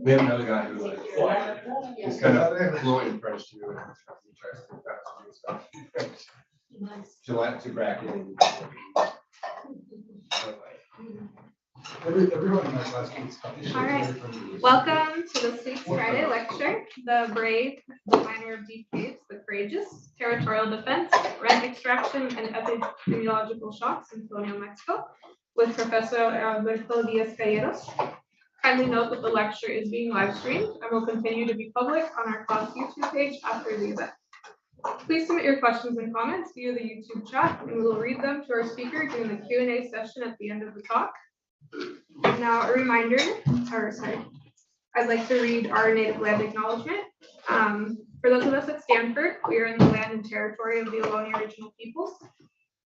We have another guy who is kind of fluent in French too, and he tries to do stuff in French. To bracket and everyone in my class speaks Spanish. All right. Welcome to this week's Friday lecture, The Brave Definer of Deep Caves, the Courageous, Territorial Defense, Rent Extraction, and Epidemiological Shocks in Colonial Mexico, with Professor Alberto Diaz-Calleros. Kindly note that the lecture is being live streamed and will continue to be public on our class YouTube page after the event. Please submit your questions and comments via the YouTube chat, and we will read them to our speaker during the Q&A session at the end of the talk. Now, a reminder, I'd like to read our native land acknowledgement. For those of us at Stanford, we are in the land and territory of the Ohlone original peoples.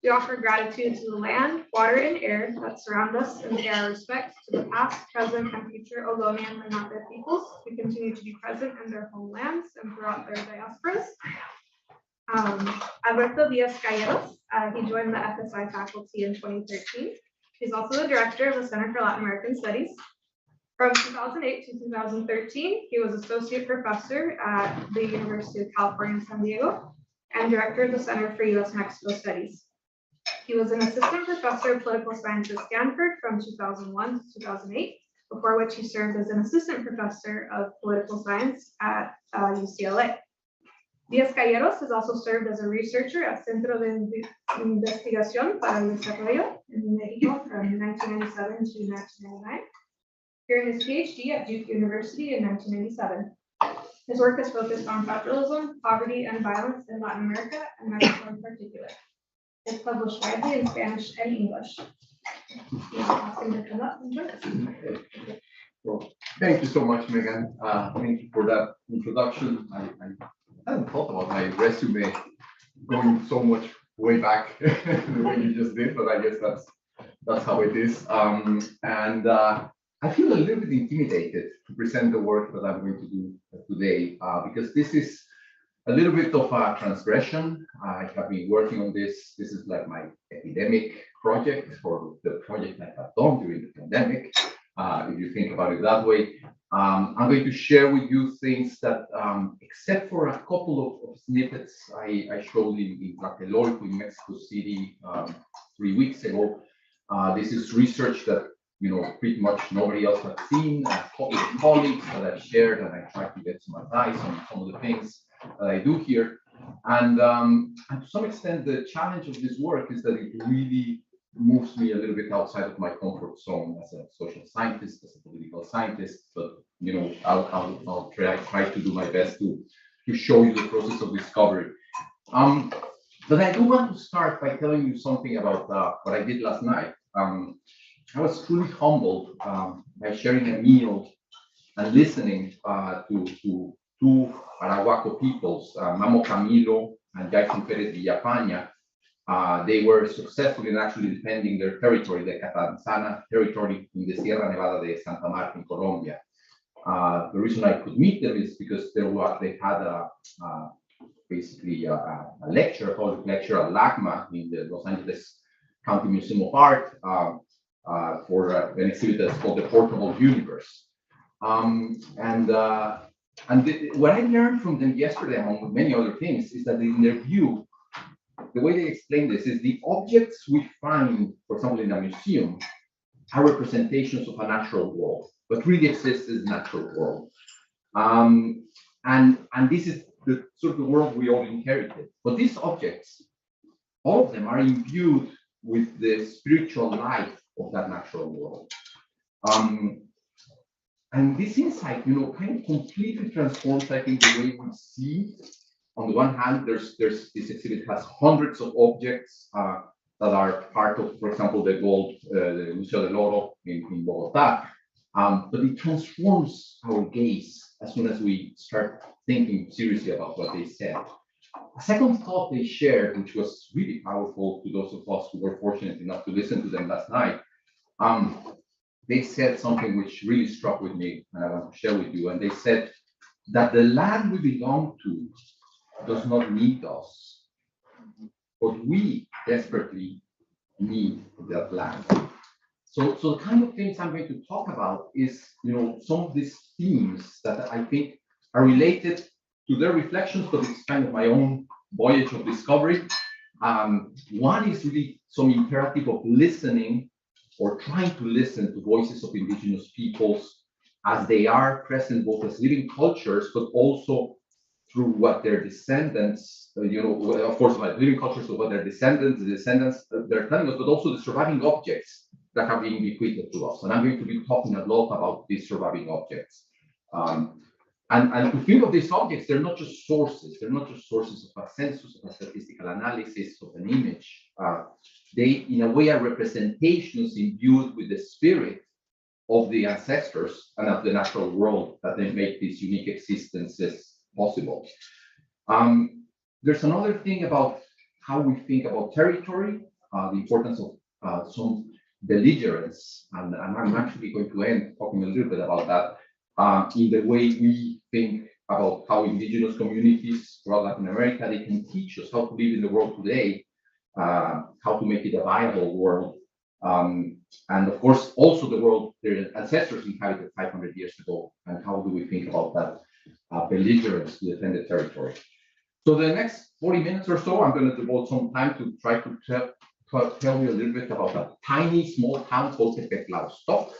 We offer gratitude to the land, water, and air that surround us and pay our respect to the past, present, and future Ohlone and Lenape peoples who continue to be present in their homelands and throughout their diasporas. Alberto Diaz-Calleros, he joined the FSI faculty in 2013. He's also the director of the Center for Latin American Studies. From 2008 to 2013, he was associate professor at the University of California, San Diego, and director of the Center for U.S.-Mexico Studies. He was an assistant professor of political science at Stanford from 2001 to 2008, before which he served as an assistant professor of political science at UCLA. Diaz-Calleros has also served as a researcher at Centro de Investigación para el Desarrollo in Mexico from 1997 to 1999, during his PhD at Duke University in 1997. His work is focused on federalism, poverty, and violence in Latin America and Mexico in particular. It's published widely in Spanish and English. Well, thank you so much, Megan. Thank you for that introduction. I hadn't thought about my resume going so much way back the way you just did, but I guess that's how it is. I feel a little bit intimidated to present the work that I'm going to do today because this is a little bit of a transgression. I have been working on this. This is like my academic project, or the project I have done during the pandemic, if you think about it that way. I'm going to share with you things that, except for a couple of snippets I showed in Tlatelolco in Mexico City 3 weeks ago. This is research that pretty much nobody else has seen. A couple of colleagues that I've shared, and I tried to get some advice on some of the things that I do here. And to some extent, the challenge of this work is that it really moves me a little bit outside of my comfort zone as a social scientist, as a political scientist. But I'll try to do my best to show you the process of discovery. But I do want to start by telling you something about what I did last night. I was truly humbled by sharing a meal and listening to two Arahuaco peoples, Mamo Camilo and Jason Perez Villafaña. They were successful in actually defending their territory, the Catanzana territory in the Sierra Nevada de Santa Marta in Colombia. The reason I could meet them is because they had basically a lecture, a public lecture at LACMA in the Los Angeles County Museum of Art for an exhibit that's called The Portable Universe. What I learned from them yesterday, among many other things, is that in their view, the way they explain this is the objects we find, for example, in a museum, are representations of a natural world. What really exists is a natural world. And this is the sort of the world we all inherited. But these objects, all of them are imbued with the spiritual life of that natural world. And this insight, kind of completely transforms, I think, the way we see. On the one hand, this exhibit has hundreds of objects that are part of, for example, the Museo del Oro in Bogota. But it transforms our gaze as soon as we start thinking seriously about what they said. A second thought they shared, which was really powerful to those of us who were fortunate enough to listen to them last night, they said something which really struck with me, and I want to share with you. And they said that the land we belong to does not need us, but we desperately need that land. So the kind of things I'm going to talk about is, some of these themes that I think are related to their reflections, but it's kind of my own voyage of discovery. One is really some imperative of listening or trying to listen to voices of indigenous peoples as they are present both as living cultures, but also through what their descendants, of course, like living cultures of what their descendants, they're telling us, but also the surviving objects that have been bequeathed to us. And I'm going to be talking a lot about these surviving objects. And to think of these objects, they're not just sources. They're not just sources of a census, of a statistical analysis, of an image. They, in a way, are representations imbued with the spirit of the ancestors and of the natural world that they make these unique existences possible. There's another thing about how we think about territory, the importance of some belligerence, and I'm actually going to end talking a little bit about that. In the way we think about how indigenous communities throughout Latin America, they can teach us how to live in the world today, how to make it a viable world. And of course, also the world their ancestors inhabited 500 years ago, and how do we think about that belligerence to defend the territory. So the next 40 minutes or so, I'm going to devote some time to try to tell you a little bit about a tiny small town called Tepetlaoztoc,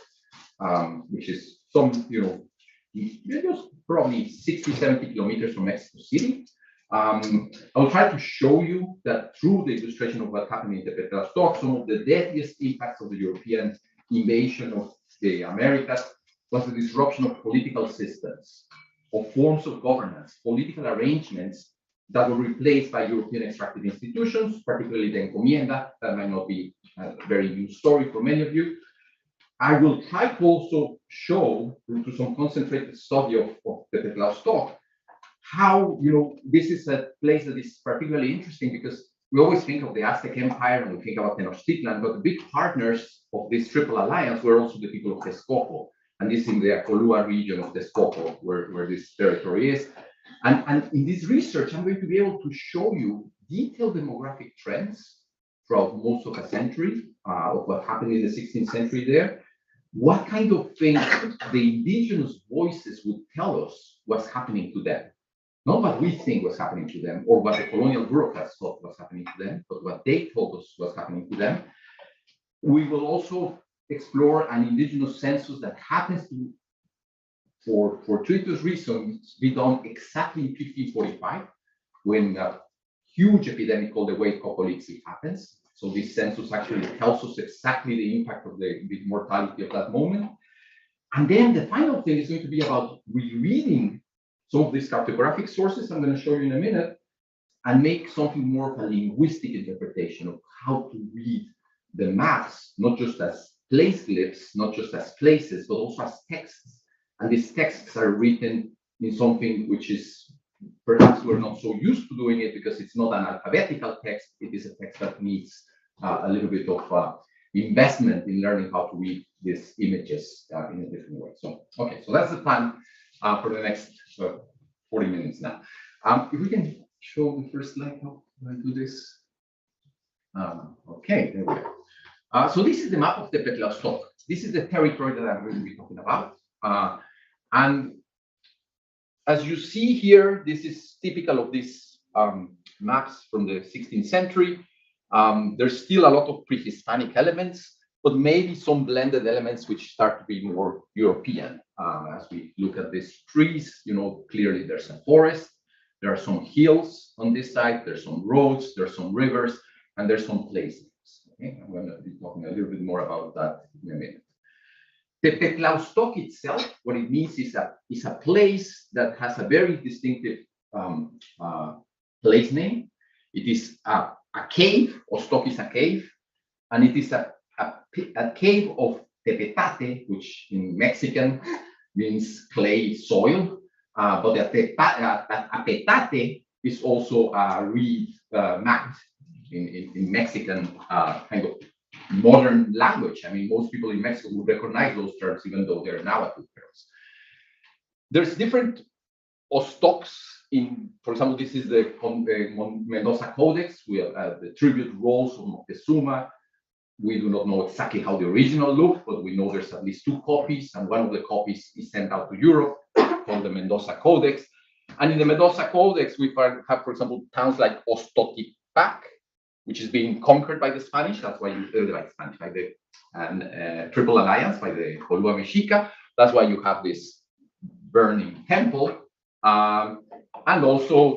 which is just probably 60, 70 kilometers from Mexico City. I'll try to show you that through the illustration of what happened in Tepetlaoztoc, some of the deadliest impacts of the European invasion of the Americas was the disruption of political systems, of forms of governance, political arrangements that were replaced by European extractive institutions, particularly the encomienda. That might not be a very new story for many of you. I will try to also show through some concentrated study of Tepetlaoztoc how, this is a place that is particularly interesting because we always think of the Aztec Empire and we think about Tenochtitlan, but the big partners of this Triple Alliance were also the people of Texcoco, and this is in the Acolhua region of Texcoco, where this territory is. And in this research, I'm going to be able to show you detailed demographic trends throughout most of a century of what happened in the 16th century there. What kind of things the indigenous voices would tell us was happening to them. Not what we think was happening to them or what the colonial bureaucrats thought was happening to them, but what they told us was happening to them. We will also explore an indigenous census that happens to, for fortuitous reasons, be done exactly in 1545, when a huge epidemic called the Wave happens. So this census actually tells us exactly the impact of the mortality of that moment. And then the final thing is going to be about rereading some of these cartographic sources I'm going to show you in a minute, and make something more of a linguistic interpretation of how to read the maps, not just as place glyphs, not just as places, but also as texts. And these texts are written in something which is, perhaps we're not so used to doing it because it's not an alphabetical text. It is a text that needs a little bit of investment in learning how to read these images in a different way. So, okay, so that's the plan for the next 40 minutes now. If we can show the first slide, how do I do this? Okay, there we go. So this is the map of Tepetlaoztoc. This is the territory that I'm going to be talking about. And as you see here, this is typical of these maps from the 16th century. There's still a lot of pre-Hispanic elements, but maybe some blended elements which start to be more European. As we look at these trees, clearly there's a forest, there are some hills on this side, there's some roads, there's some rivers, and there's some places. Okay? I'm going to be talking a little bit more about that in a minute. Tepetlaoztoc itself, what it means is a place that has a very distinctive place name. It is a cave, Oztoc is a cave, and it is a cave of tepetate, which in Mexican means clay soil, but a petate is also a reed mat in Mexican kind of modern language. I mean, most people in Mexico would recognize those terms, even though they're Nahuatl terms. There's different Oztocs in, for example, this is the Mendoza Codex. We have the tribute rolls of Moctezuma. We do not know exactly how the original looked, but we know there's at least 2 copies, and one of the copies is sent out to Europe called the Mendoza Codex. And in the Mendoza Codex, we have, for example, towns like Ostotipac, which is being conquered by the Spanish. That's why by the Triple Alliance, by the Acolhua Mexica. That's why you have this burning temple. And also,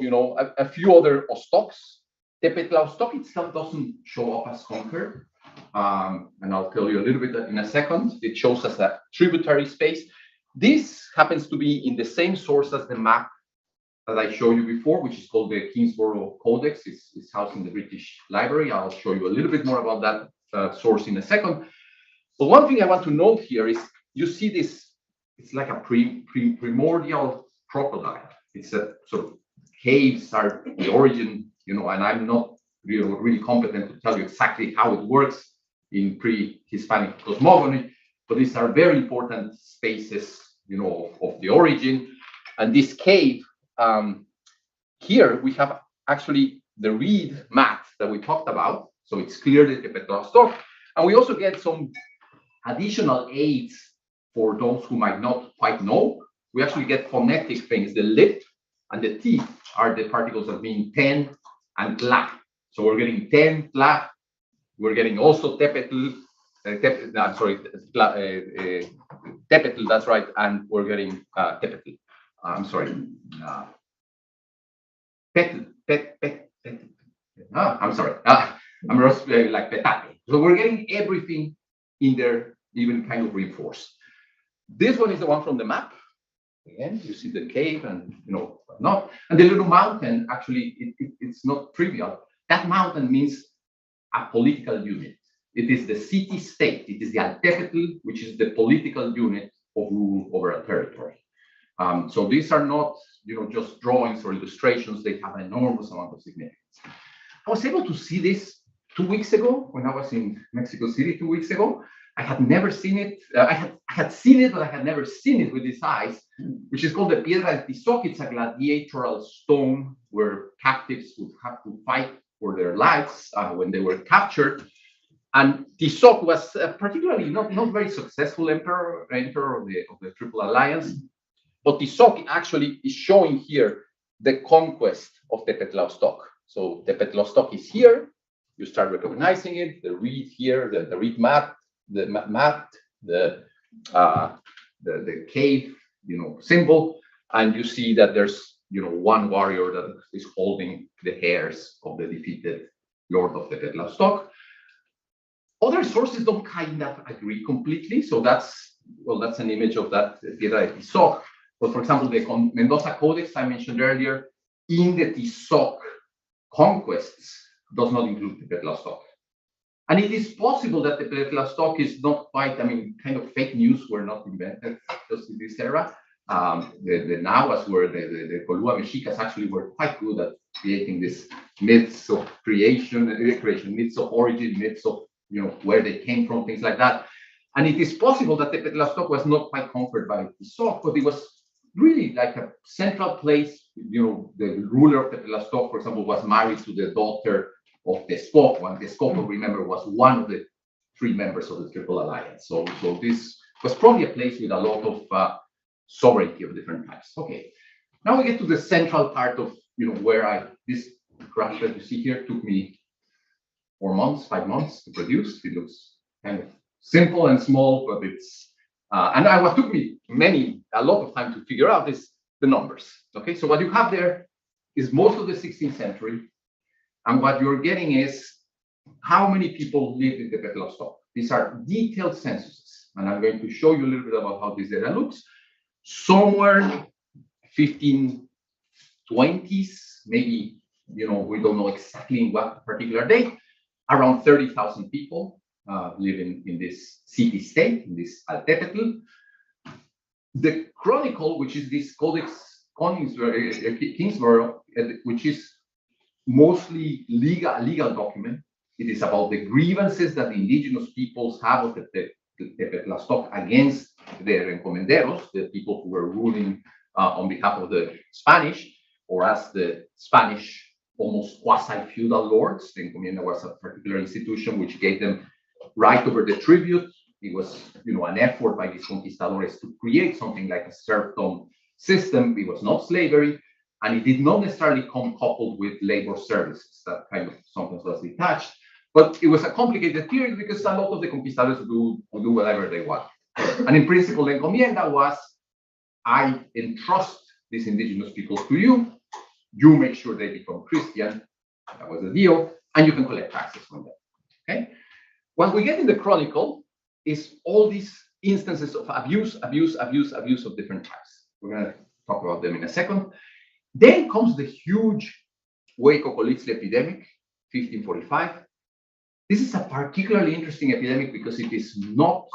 a few other Ostocs. Tepetlaoztoc itself doesn't show up as conquered. And I'll tell you a little bit in a second. It shows us a tributary space. This happens to be in the same source as the map that I showed you before, which is called the Kingsborough Codex. It's housed in the British Library. I'll show you a little bit more about that source in a second. But one thing I want to note here is you see this, it's like a primordial crocodile. It's a sort of caves are the origin, and I'm not really competent to tell you exactly how it works in pre-Hispanic cosmogony, but these are very important spaces, of the origin. And this cave, here we have actually the reed mat that we talked about. So it's clearly the Tepetlaoztoc. And we also get some additional aids for those who might not quite know. We actually get phonetic things. The lip and the teeth are the particles that mean ten and tla. So we're getting ten, tla. We're getting also tepetl, tepetl, that's right. And we're getting tepetl. I'm sorry. I'm sorry. I'm just like petate. So we're getting everything in there, even kind of reinforced. This one is the one from the map. Again, you see the cave and whatnot. And the little mountain, actually, it's not trivial. That mountain means a political unit. It is the city-state. It is the Altepetl, which is the political unit of rule over a territory. So these are not, just drawings or illustrations. They have an enormous amount of significance. I was able to see this 2 weeks ago when I was in Mexico City 2 weeks ago. I had never seen it. I had seen it, but I had never seen it with these eyes, which is called the Piedra del Tizoc. It's a gladiatorial stone where captives would have to fight for their lives when they were captured. And Tizoc was particularly not very successful emperor of the Triple Alliance. But Tizoc actually is showing here the conquest of Tepetlaoztoc. So Tepetlaoztoc is here. You start recognizing it. The reed here, the reed map, the cave, symbol, and you see that there's one warrior that is holding the hairs of the defeated Lord of Tepetlaoztoc. Other sources don't kind of agree completely, so that's an image of that Piedra del Tizoc. But for example, the Mendoza Codex I mentioned earlier, in the Tizoc conquests does not include Tepetlaoztoc. And it is possible that the Tepetlaoztoc is not quite, kind of fake news were not invented just in this era. The Nahuas were, the Acolhua Mexicas actually were quite good at creating these myths of creation, myths of origin, myths of, where they came from, things like that. And it is possible that the Tepetlaoztoc was not quite conquered by Tizoc, but it was really like a central place. The ruler of Tepetlaoztoc, for example, was married to the daughter of Texcoco, and Texcoco, remember, was one of the 3 members of the Triple Alliance. So this was probably a place with a lot of sovereignty of different types. Okay, now we get to the central part of where this graph that you see here took me 4 months, 5 months to produce. It looks kind of simple and small, but it's and what took me a lot of time to figure out is the numbers. Okay, so what you have there is most of the 16th century. And what you're getting is how many people lived in the Tepetlaoztoc. These are detailed censuses. And I'm going to show you a little bit about how this data looks. Somewhere 1520s, maybe, we don't know exactly in what particular date, around 30,000 people living in this city-state, in this Altepetl. The Chronicle, which is this Codex Kingsborough, which is mostly legal document. It is about the grievances that the indigenous peoples have of the Tepetlaoztoc against their encomenderos, the people who were ruling on behalf of the Spanish, or as the Spanish almost quasi-feudal lords. The encomienda was a particular institution which gave them right over the tribute. It was, an effort by these conquistadores to create something like a serfdom system. It was not slavery, and it did not necessarily come coupled with labor services. That kind of sometimes was detached. But it was a complicated period because a lot of the conquistadors would do whatever they want. And in principle, the encomienda was, I entrust these indigenous peoples to you. You make sure they become Christian. That was the deal. And you can collect taxes from them. Okay. What we get in the chronicle is all these instances of abuse of different types. We're going to talk about them in a second. Then comes the huge Cuauhyotl epidemic, 1545. This is a particularly interesting epidemic because it is not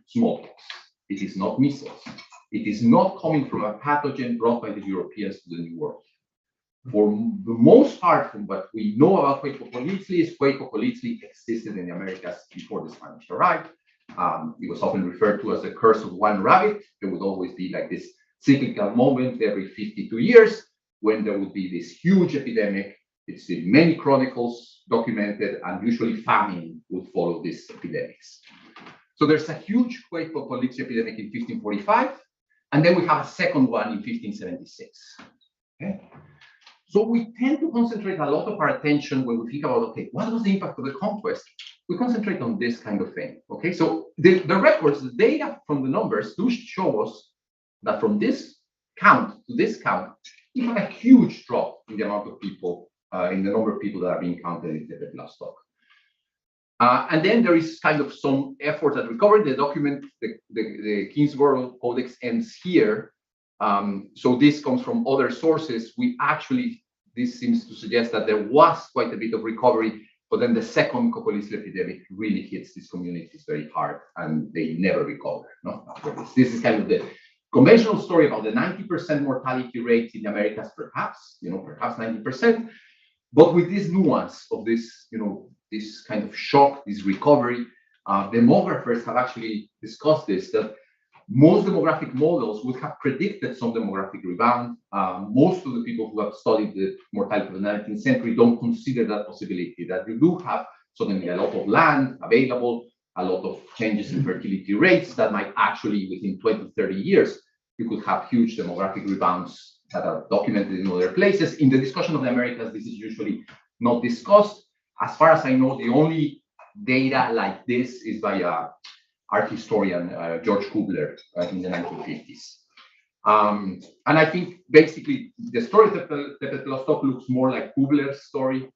smallpox. It is not measles. It is not coming from a pathogen brought by the Europeans to the New World. For the most part, from what we know about Cuauhyotl existed in the Americas before the Spanish arrived. It was often referred to as the curse of one rabbit. There would always be like this cyclical moment every 52 years when there would be this huge epidemic. It's in many chronicles documented, and usually famine would follow these epidemics. So there's a huge Cuauhyotl epidemic in 1545, and then we have a second one in 1576. Okay? So we tend to concentrate a lot of our attention when we think about, okay, what was the impact of the conquest? We concentrate on this kind of thing. Okay, so the records, the data from the numbers do show us that from this count to this count, you have a huge drop in the amount of people, in the number of people that are being counted in Tepetlaoztoc. And then there is kind of some effort at recovering the document. The Kingsborough Codex ends here. So this comes from other sources. This seems to suggest that there was quite a bit of recovery, but then the second Cuauhyotl epidemic really hits these communities very hard, and they never recover. No, after this. This is kind of the conventional story about the 90% mortality rate in the Americas, perhaps 90%, but with this nuance of this, this kind of shock, this recovery. Demographers have actually discussed this, that most demographic models would have predicted some demographic rebound. Most of the people who have studied the mortality of the 19th century don't consider that possibility, that you do have suddenly a lot of land available, a lot of changes in fertility rates that might actually, within 20, 30 years, you could have huge demographic rebounds that are documented in other places. In the discussion of the Americas, this is usually not discussed. As far as I know, the only data like this is by art historian George Kubler in the 1950s. And I think basically the story of Tepetlaoztoc looks more like Kubler's story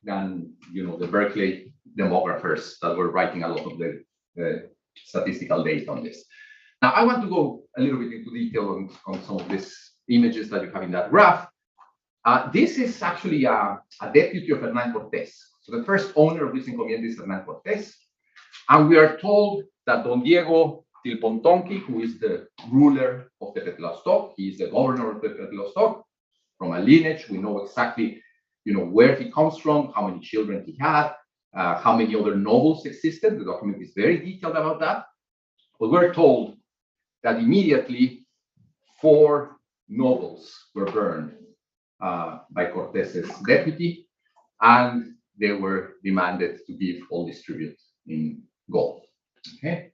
than the Berkeley demographers that were writing a lot of the statistical data on this. Now I want to go a little bit into detail on some of these images that you have in that graph. This is actually a deputy of Hernán Cortés. So the first owner of this encomienda is Hernán Cortés. And we are told that Don Diego Tilpontonqui, who is the ruler of Tepetlaoztoc, he is the governor of Tepetlaoztoc. From a lineage, we know exactly, where he comes from, how many children he had, how many other nobles existed. The document is very detailed about that. But we're told that immediately 4 nobles were burned by Cortés's deputy, and they were demanded to give all this tribute in gold. Okay.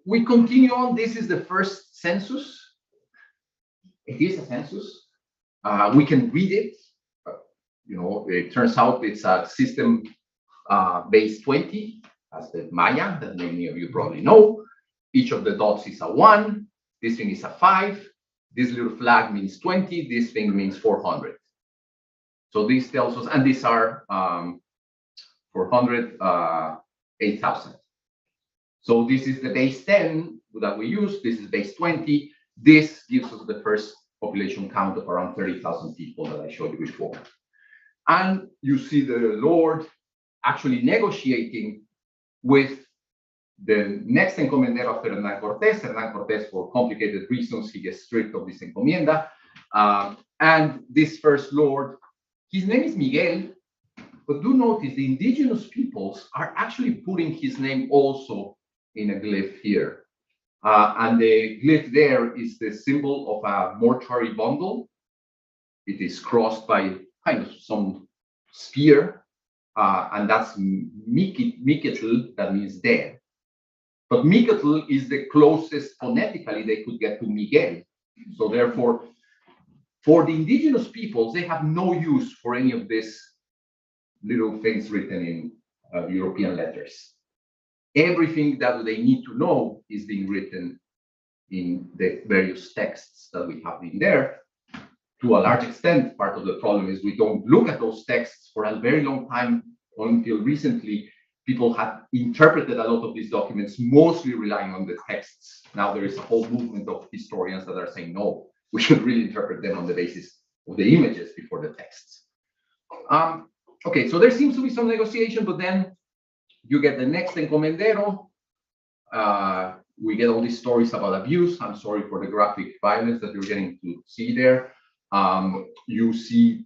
We continue on. This is the first census. It is a census. We can read it. It turns out it's a system base 20, as the Maya, that many of you probably know. Each of the dots is a 1. This thing is a 5. This little flag means 20. This thing means 400. So this tells us, and these are 400, 8,000. So this is the base 10 that we use. This is base 20. This gives us the first population count of around 30,000 people that I showed you before. And you see the Lord actually negotiating with the next encomendero after Hernán Cortés. Hernán Cortés, for complicated reasons, he gets stripped of this encomienda. And this first Lord, his name is Miguel, but do notice the indigenous peoples are actually putting his name also in a glyph here. And the glyph there is the symbol of a mortuary bundle. It is crossed by kind of some spear. and that's Miketl, that means dead. But Miketl is the closest phonetically they could get to Miguel. So therefore, for the indigenous peoples, they have no use for any of these little things written in European letters. Everything that they need to know is being written in the various texts that we have in there. To a large extent, part of the problem is we don't look at those texts for a very long time. Until recently, people have interpreted a lot of these documents, mostly relying on the texts. Now there is a whole movement of historians that are saying, no, we should really interpret them on the basis of the images before the texts. Okay, so there seems to be some negotiation, but then you get the next encomendero. We get all these stories about abuse. I'm sorry for the graphic violence that you're getting to see there. You see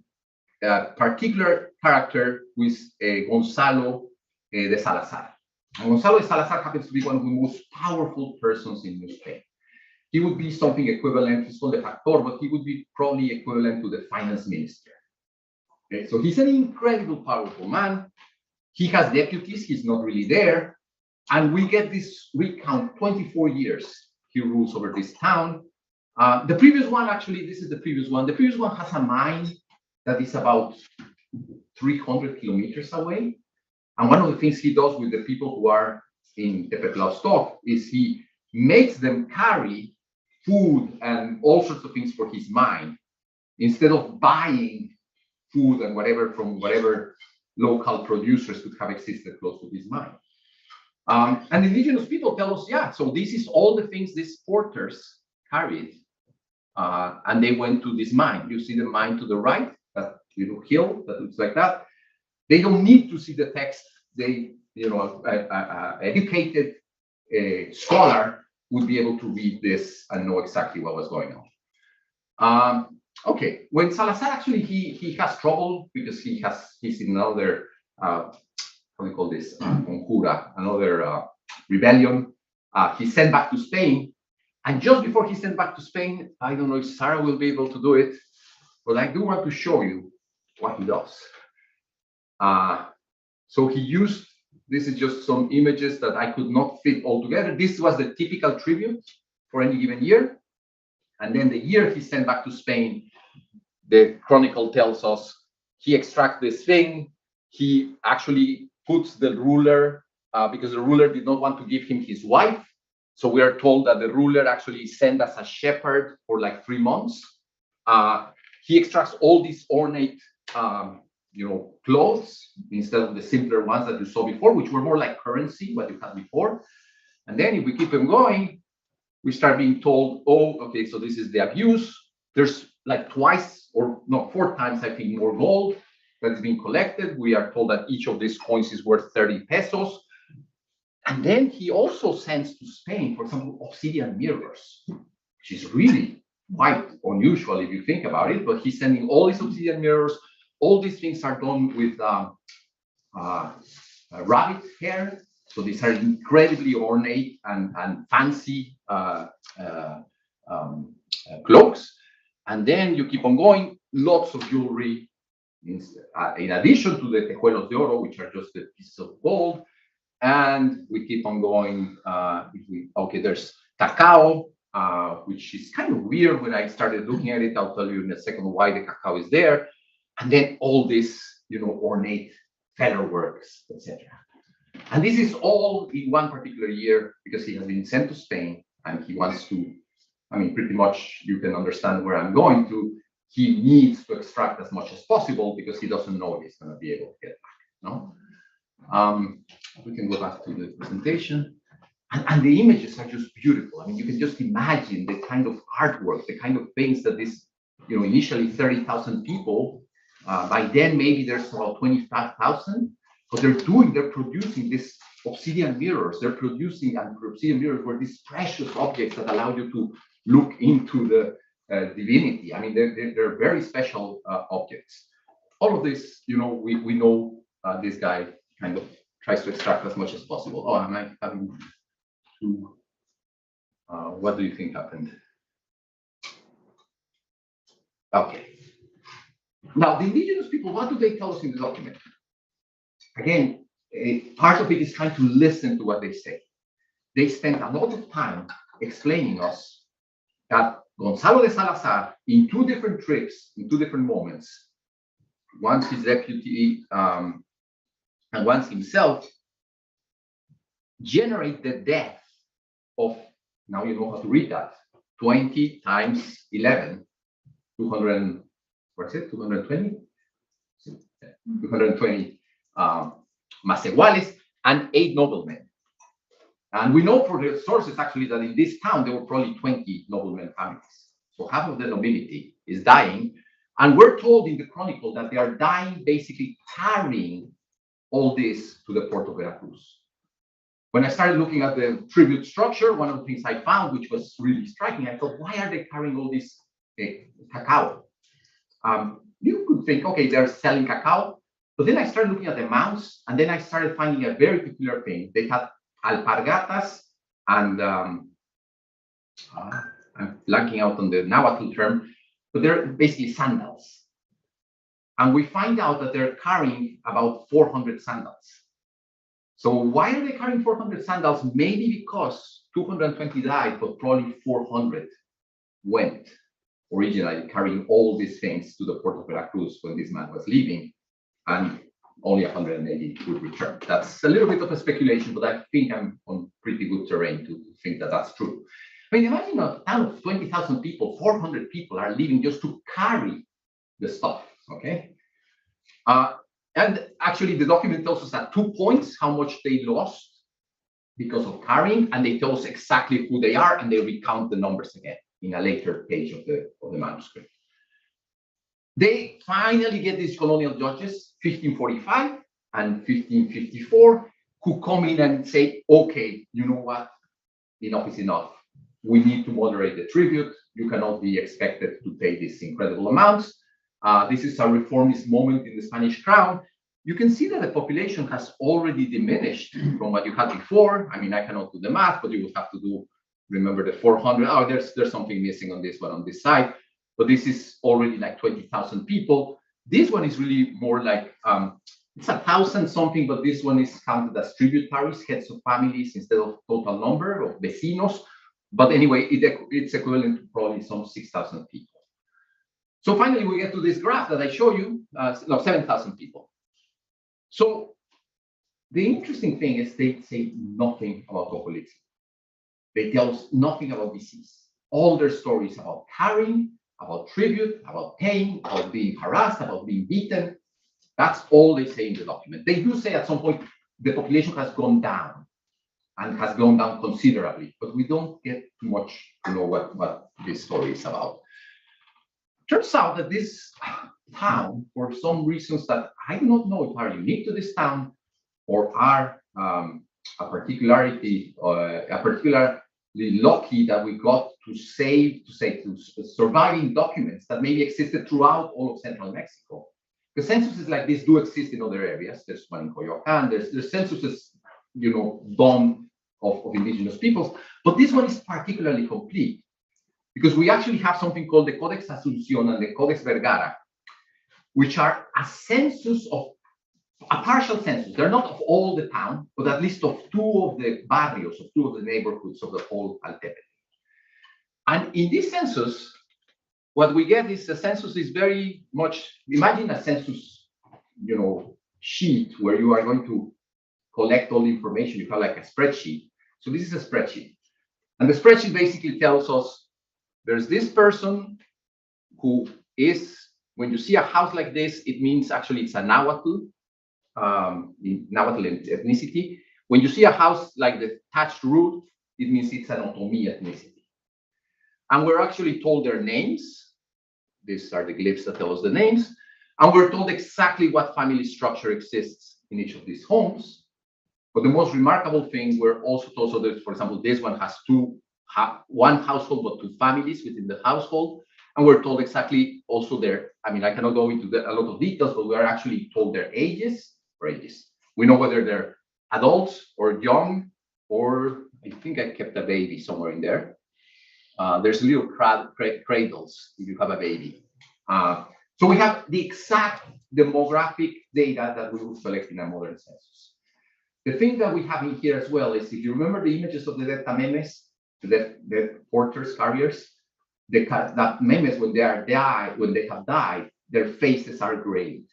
a particular character with Gonzalo de Salazar. And Gonzalo de Salazar happens to be one of the most powerful persons in New Spain. He would be something equivalent, he's called the factor, but he would be probably equivalent to the finance minister. Okay, so he's an incredible, powerful man. He has deputies, he's not really there. And we get this recount, 24 years he rules over this town. The previous one, actually, this is the previous one. The previous one has a mine that is about 300 kilometers away. And one of the things he does with the people who are in Tepetlaoztoc is he makes them carry food and all sorts of things for his mine, instead of buying food and whatever from whatever local producers could have existed close to his mine. And indigenous people tell us, yeah, so this is all the things these porters carried, and they went to this mine. You see the mine to the right, that little hill that looks like that. They don't need to see the text. They, educated scholar would be able to read this and know exactly what was going on. Okay, when Salazar actually he has trouble because he's in another how do you call this conjura, another rebellion. He's sent back to Spain, and just before he's sent back to Spain, I don't know if Sarah will be able to do it, but I do want to show you what he does. So he used, this is just some images that I could not fit all together. This was the typical tribute for any given year. And then the year he's sent back to Spain, the chronicle tells us he extracts this thing. He actually puts the ruler, because the ruler did not want to give him his wife. So we are told that the ruler actually sent as a shepherd for like 3 months. He extracts all these ornate clothes instead of the simpler ones that you saw before, which were more like currency, what you had before. And then if we keep them going, we start being told, oh, okay, so this is the abuse. There's like 4 times, I think, more gold that is being collected. We are told that each of these coins is worth 30 pesos. And then he also sends to Spain, for example, obsidian mirrors, which is really quite unusual if you think about it, but he's sending all these obsidian mirrors. All these things are done with rabbit hair. So these are incredibly ornate and fancy cloaks. And then you keep on going, lots of jewelry, in addition to the tejuelos de oro, which are just the pieces of gold. And we keep on going. Okay, there's cacao, which is kind of weird when I started looking at it. I'll tell you in a second why the cacao is there. And then all this, ornate featherworks, etc. And this is all in one particular year because he has been sent to Spain and he wants to, pretty much you can understand where I'm going to. He needs to extract as much as possible because he doesn't know if he's going to be able to get back. No, we can go back to the presentation, and the images are just beautiful. You can just imagine the kind of artwork, the kind of things that this, initially 30,000 people. By then, maybe there's about 25,000, but they're producing these obsidian mirrors. They're producing, and obsidian mirrors were these precious objects that allow you to look into the divinity. They're very special objects. All of this, we know this guy kind of tries to extract as much as possible. Oh, am I having to, what do you think happened? Okay. Now, the indigenous people, what do they tell us in the document? again, part of it is trying to listen to what they say. They spent a lot of time explaining us that Gonzalo de Salazar, in 2 different trips, in 2 different moments, once his deputy and once himself, generate the death of, now you know how to read that, 20 times 11, 200, what's it, 220? 220 Macehuales and 8 noblemen. And we know from the sources actually that in this town there were probably 20 noblemen families. So half of the nobility is dying. And we're told in the chronicle that they are dying basically carrying all this to the port of Veracruz. When I started looking at the tribute structure, one of the things I found, which was really striking, I thought, why are they carrying all this cacao? You could think, okay, they're selling cacao. But then I started looking at the mounds, and then I started finding a very peculiar thing. They had alpargatas and I'm blanking out on the Nahuatl term, but they're basically sandals. And we find out that they're carrying about 400 sandals. So why are they carrying 400 sandals? Maybe because 220 died, but probably 400 went originally, carrying all these things to the port of Veracruz when this man was leaving, and only 180 would return. That's a little bit of a speculation, but I think I'm on pretty good terrain to think that that's true. I mean, imagine a town of 20,000 people, 400 people are leaving just to carry the stuff, okay? And actually, the document tells us at 2 points how much they lost because of carrying, and they tell us exactly who they are, and they recount the numbers again in a later page of the manuscript. They finally get these colonial judges, 1545 and 1554, who come in and say, okay, you know what? Enough is enough. We need to moderate the tribute. You cannot be expected to pay these incredible amounts. This is a reformist moment in the Spanish crown. You can see that the population has already diminished from what you had before. I mean, I cannot do the math, but you would have to do, remember the 400. Oh, there's something missing on this one on this side. But this is already like 20,000 people. This one is really more like, it's 1,000 something, but this one is counted as tributaries, heads of families, instead of total number of vecinos. But anyway, it's equivalent to probably some 6,000 people. So finally, we get to this graph that I show you, 7,000 people. So the interesting thing is they say nothing about Ocolitzi. They tell us nothing about disease. All their stories about carrying, about tribute, about pain, about being harassed, about being beaten. That's all they say in the document. They do say at some point the population has gone down and has gone down considerably, but we don't get too much to know what this story is about. Turns out that this town, for some reasons that I do not know if are unique to this town or are a particularly lucky that we got to surviving documents that maybe existed throughout all of central Mexico. The censuses like this do exist in other areas. There's one in Coyoacán. There's censuses, done of indigenous peoples, but this one is particularly complete because we actually have something called the Codex Asunción and the Codex Vergara, which are a census of a partial census. They're not of all the town, but at least of 2 of the barrios, of 2 of the neighborhoods of the whole Altepetl. And in this census, what we get is a census is very much, imagine a census, sheet where you are going to collect all the information. You have like a spreadsheet. So this is a spreadsheet. And the spreadsheet basically tells us there's this person who is, when you see a house like this, it means actually it's a Nahuatl, Nahuatl ethnicity. When you see a house like the thatched roof, it means it's an Otomi ethnicity. And we're actually told their names. These are the glyphs that tell us the names. And we're told exactly what family structure exists in each of these homes. But the most remarkable thing, we're also told, so that, for example, this one has one household, but 2 families within the household. And we're told exactly also their, I mean, I cannot go into a lot of details, but we are actually told their ages. We know whether they're adults or young, or I think I kept a baby somewhere in there. There's little cradles if you have a baby. So we have the exact demographic data that we would collect in a modern census. The thing that we have in here as well is, if you remember the images of the dead tamemes, the dead porters, carriers, that memes, when they have died, their faces are grayed.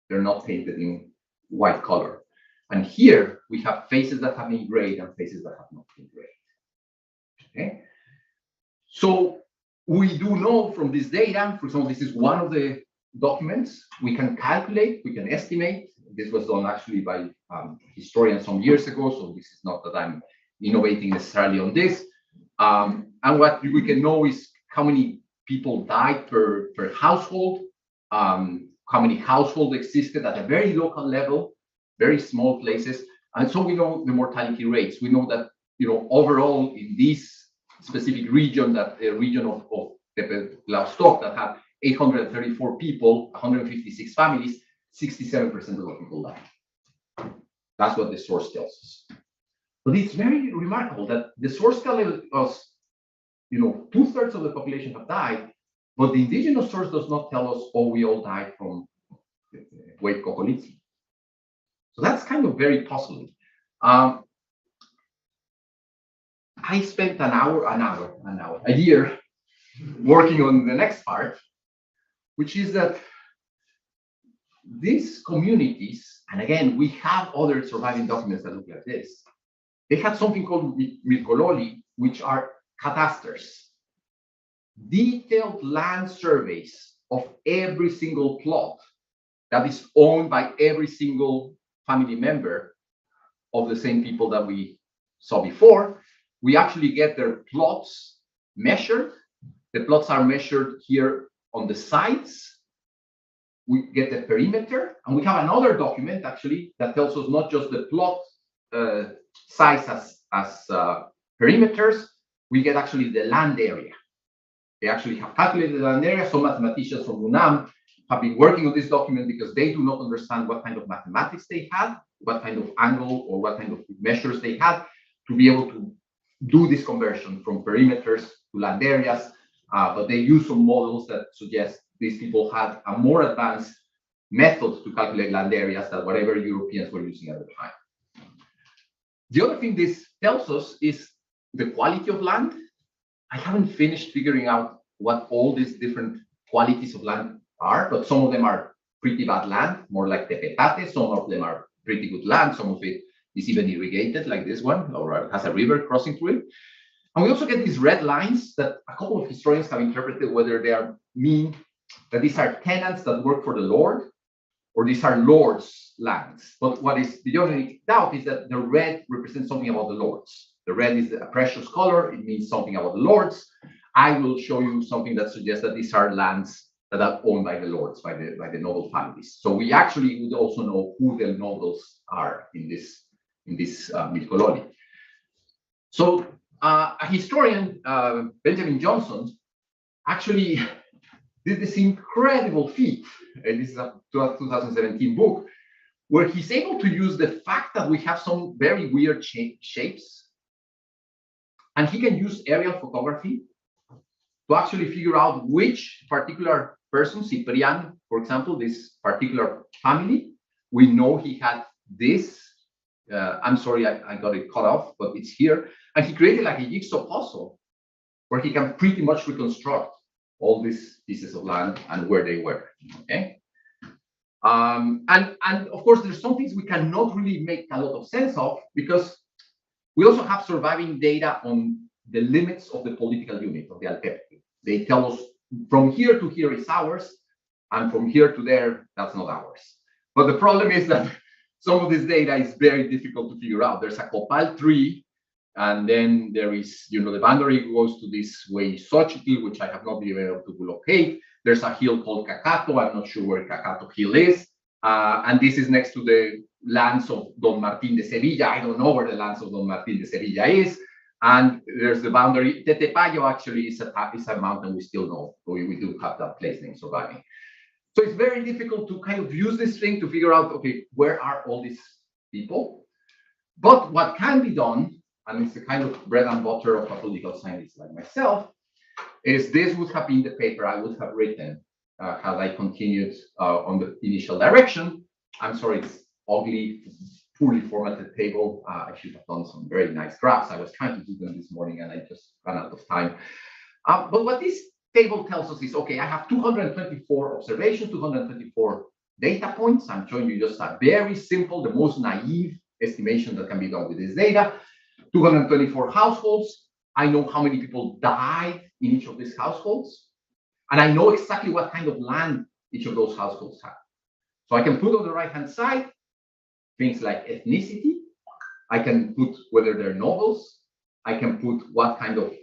They're not painted in white color. And here we have faces that have been grayed and faces that have not been grayed. Okay. So we do know from this data, for example, this is one of the documents, we can calculate, we can estimate. This was done actually by historians some years ago, so this is not that I'm innovating necessarily on this. And what we can know is how many people died per household, how many households existed at a very local level, very small places. And so we know the mortality rates. We know that, overall in this specific region, that a region of Tepetlaoztoc that had 834 people, 156 families, 67% of the people died. That's what the source tells us. But it's very remarkable that the source tells us, 2/3 of the population have died, but the indigenous source does not tell us, oh, we all died from Web Acknowledgment. So that's kind of very puzzling. I spent a year working on the next part, which is that these communities, and again, we have other surviving documents that look like this, they had something called milkololi, which are catasters, detailed land surveys of every single plot that is owned by every single family member of the same people that we saw before. We actually get their plots measured. The plots are measured here on the sides. We get the perimeter, and we have another document actually that tells us not just the plot size as perimeters, we get actually the land area. They actually have calculated the land area. Some mathematicians from UNAM have been working on this document because they do not understand what kind of mathematics they had, what kind of angle or what kind of measures they had to be able to do this conversion from perimeters to land areas. But they use some models that suggest these people had a more advanced method to calculate land areas than whatever Europeans were using at the time. The other thing this tells us is the quality of land. I haven't finished figuring out what all these different qualities of land are, but some of them are pretty bad land, more like tepetate. Some of them are pretty good land. Some of it is even irrigated, like this one, or has a river crossing through it. And we also get these red lines that a couple of historians have interpreted whether they mean that these are tenants that work for the Lord, or these are lords' lands. But what is beyond any doubt is that the red represents something about the lords. The red is a precious color. It means something about the lords. I will show you something that suggests that these are lands that are owned by the lords, by the noble families. So we actually would also know who the nobles are in this milkololi. So a historian, Benjamin Johnson, actually did this incredible feat. And this is a 2017 book, where he's able to use the fact that we have some very weird shapes, and he can use aerial photography to actually figure out which particular person, Cyprian, for example, this particular family, we know he had this. I'm sorry, I got it cut off, but it's here. And he created like a jigsaw puzzle where he can pretty much reconstruct all these pieces of land and where they were. Okay. And of course, there's some things we cannot really make a lot of sense of, because we also have surviving data on the limits of the political unit of the Altepetl. They tell us from here to here is ours, and from here to there, that's not ours. But the problem is that some of this data is very difficult to figure out. There's a copal tree, and then there is, the boundary goes to this way, Xochitl, which I have not been able to locate. There's a hill called Cacato. I'm not sure where Cacato Hill is. And this is next to the lands of Don Martin de Sevilla. I don't know where the lands of Don Martin de Sevilla is. And there's the boundary. Tetepayo actually is a mountain we still know. We do have that place name surviving. So it's very difficult to kind of use this thing to figure out, okay, where are all these people? But what can be done, and it's the kind of bread and butter of a political scientist like myself, is this would have been the paper I would have written had I continued on the initial direction. I'm sorry, it's ugly, poorly formatted table. I should have done some very nice graphs. I was trying to do them this morning and I just ran out of time. But what this table tells us is, okay, I have 224 observations, 224 data points. I'm showing you just a very simple, the most naive estimation that can be done with this data. 224 households. I know how many people died in each of these households. And I know exactly what kind of land each of those households have. So I can put on the right-hand side things like ethnicity. I can put whether they're nobles. I can put what kind of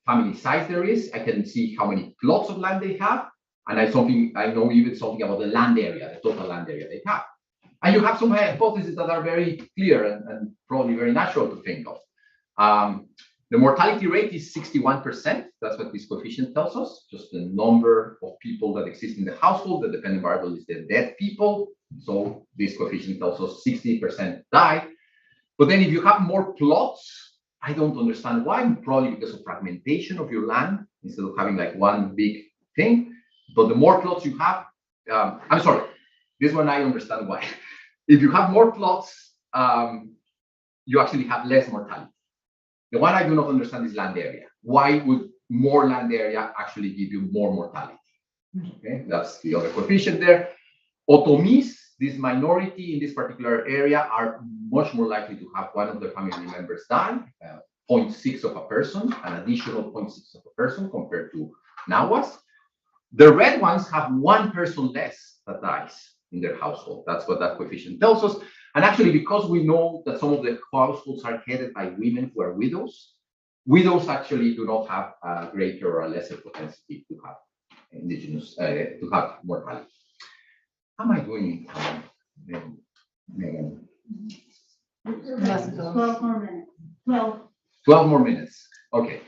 family size there is. I can see how many plots of land they have. And I know even something about the land area, the total land area they have. And you have some hypotheses that are very clear and probably very natural to think of. The mortality rate is 61%. That's what this coefficient tells us, just the number of people that exist in the household. The dependent variable is the dead people. So this coefficient tells us 60% die. But then if you have more plots, I don't understand why, probably because of fragmentation of your land, instead of having like one big thing. But the more plots you have, I'm sorry, this one I understand why. If you have more plots, you actually have less mortality. The one I do not understand is land area. Why would more land area actually give you more mortality? Okay, that's the other coefficient there. Otomis, this minority in this particular area, are much more likely to have one of their family members die, 0.6 of a person, an additional 0.6 of a person compared to Nahuas. The red ones have one person less that dies in their household. That's what that coefficient tells us. And actually, because we know that some of the households are headed by women who are widows, widows actually do not have a greater or a lesser propensity to have indigenous, to have mortality. How am I doing in Megan? 12 more minutes. 12 more minutes. Okay.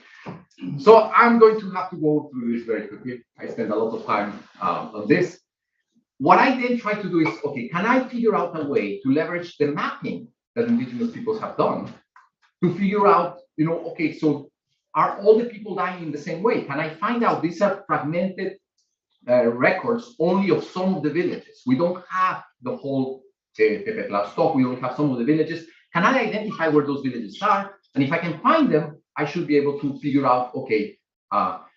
So I'm going to have to go through this very quickly. I spent a lot of time on this. What I then try to do is, okay, can I figure out a way to leverage the mapping that indigenous peoples have done to figure out, okay, so are all the people dying in the same way? Can I find out these are fragmented records only of some of the villages? We don't have the whole Tepetlaoztoc, we only have some of the villages. Can I identify where those villages are? And if I can find them, I should be able to figure out, okay,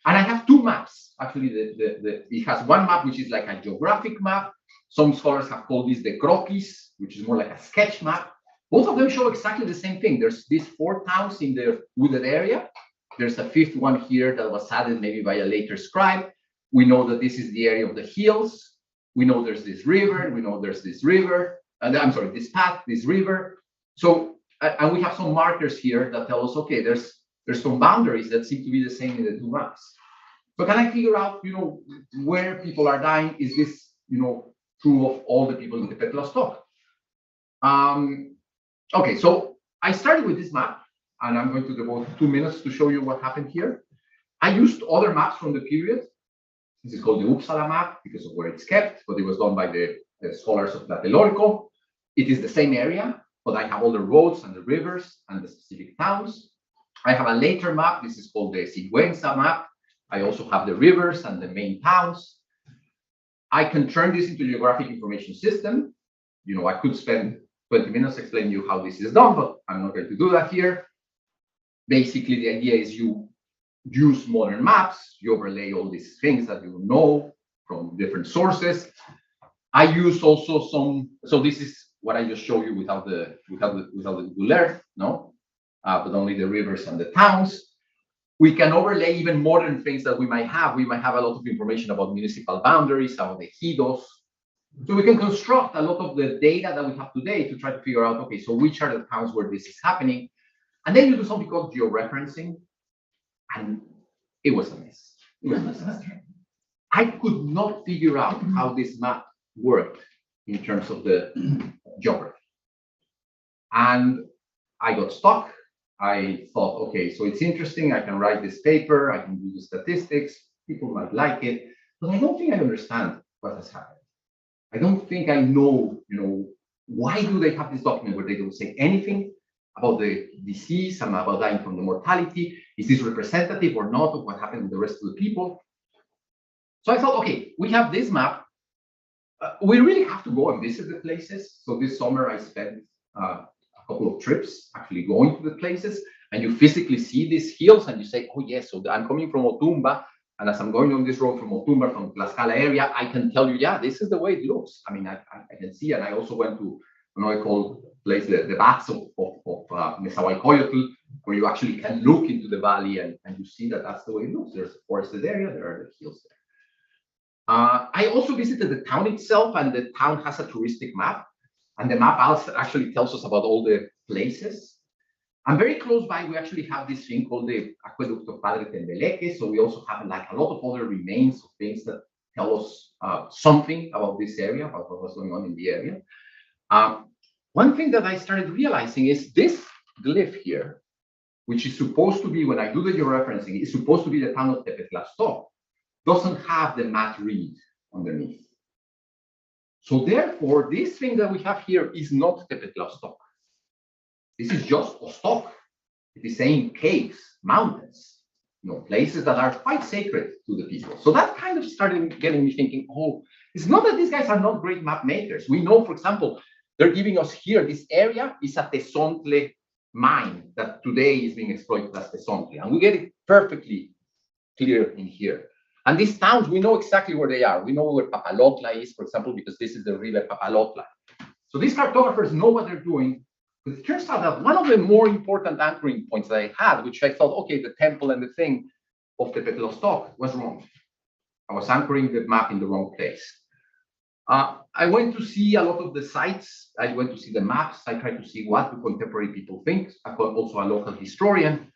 and I have two maps. Actually, it has one map, which is like a geographic map. Some scholars have called this the croquis, which is more like a sketch map. Both of them show exactly the same thing. There's these 4 towns in the wooded area. There's a 5th one here that was added maybe by a later scribe. We know that this is the area of the hills. We know there's this river. We know there's this river. I'm sorry, this path, this river. So, and we have some markers here that tell us, okay, there's some boundaries that seem to be the same in the 2 maps. So can I figure out, where people are dying? Is this, true of all the people in the Tepetlaoztoc? Okay, so I started with this map, and I'm going to devote 2 minutes to show you what happened here. I used other maps from the period. This is called the Uppsala map because of where it's kept, but it was done by the scholars of Gladiatorial. It is the same area, but I have all the roads and the rivers and the specific towns. I have a later map. This is called the Sigüenza map. I also have the rivers and the main towns. I can turn this into a geographic information system. I could spend 20 minutes explaining you how this is done, but I'm not going to do that here. Basically, the idea is you use modern maps, you overlay all these things that you know from different sources. I use also so this is what I just showed you without the Google Earth, no? But only the rivers and the towns. We can overlay even modern things that we might have. We might have a lot of information about municipal boundaries, about the ejidos. So we can construct a lot of the data that we have today to try to figure out, okay, so which are the towns where this is happening? And then you do something called georeferencing. And it was a mess. It was a disaster. I could not figure out how this map worked in terms of the geography. And I got stuck. I thought, okay, so it's interesting. I can write this paper. I can do the statistics. People might like it. But I don't think I understand what has happened. I don't think I know, why do they have this document where they don't say anything about the disease and about dying from the mortality? Is this representative or not of what happened with the rest of the people? So I thought, okay, we have this map. We really have to go and visit the places. So this summer I spent a couple of trips actually going to the places, and you physically see these hills and you say, oh yes, so I'm coming from Otumba, and as I'm going on this road from Otumba, from Tlaxcala area, I can tell you, yeah, this is the way it looks. I mean, I can see, and I also went to, I call place the baths of Nezahualcóyotl, where you actually can look into the valley and you see that that's the way it looks. There's a forested area, there are the hills there. I also visited the town itself, and the town has a touristic map, and the map actually tells us about all the places. And very close by, we actually have this thing called the Aqueduct of Padre Tembeleque. So we also have like a lot of other remains of things that tell us something about this area, about what's going on in the area. One thing that I started realizing is this glyph here, which is supposed to be, when I do the georeferencing, is supposed to be the town of Tepetlaoztoc, doesn't have the mat reed underneath. So therefore, this thing that we have here is not Tepetlaoztoc. This is just Oztoc. It is saying caves, mountains, places that are quite sacred to the people. So that kind of started getting me thinking, oh, it's not that these guys are not great map makers. We know, for example, they're giving us here, this area is a Tezontle mine that today is being exploited as Tezontle. And we get it perfectly clear in here. And these towns, we know exactly where they are. We know where Papalotla is, for example, because this is the river Papalotla. So these cartographers know what they're doing. But it turns out that one of the more important anchoring points that I had, which I thought, okay, the temple and the thing of Tepetlaoztoc was wrong. I was anchoring the map in the wrong place. I went to see a lot of the sites. I went to see the maps. I tried to see what do contemporary people think. I got also a local historian.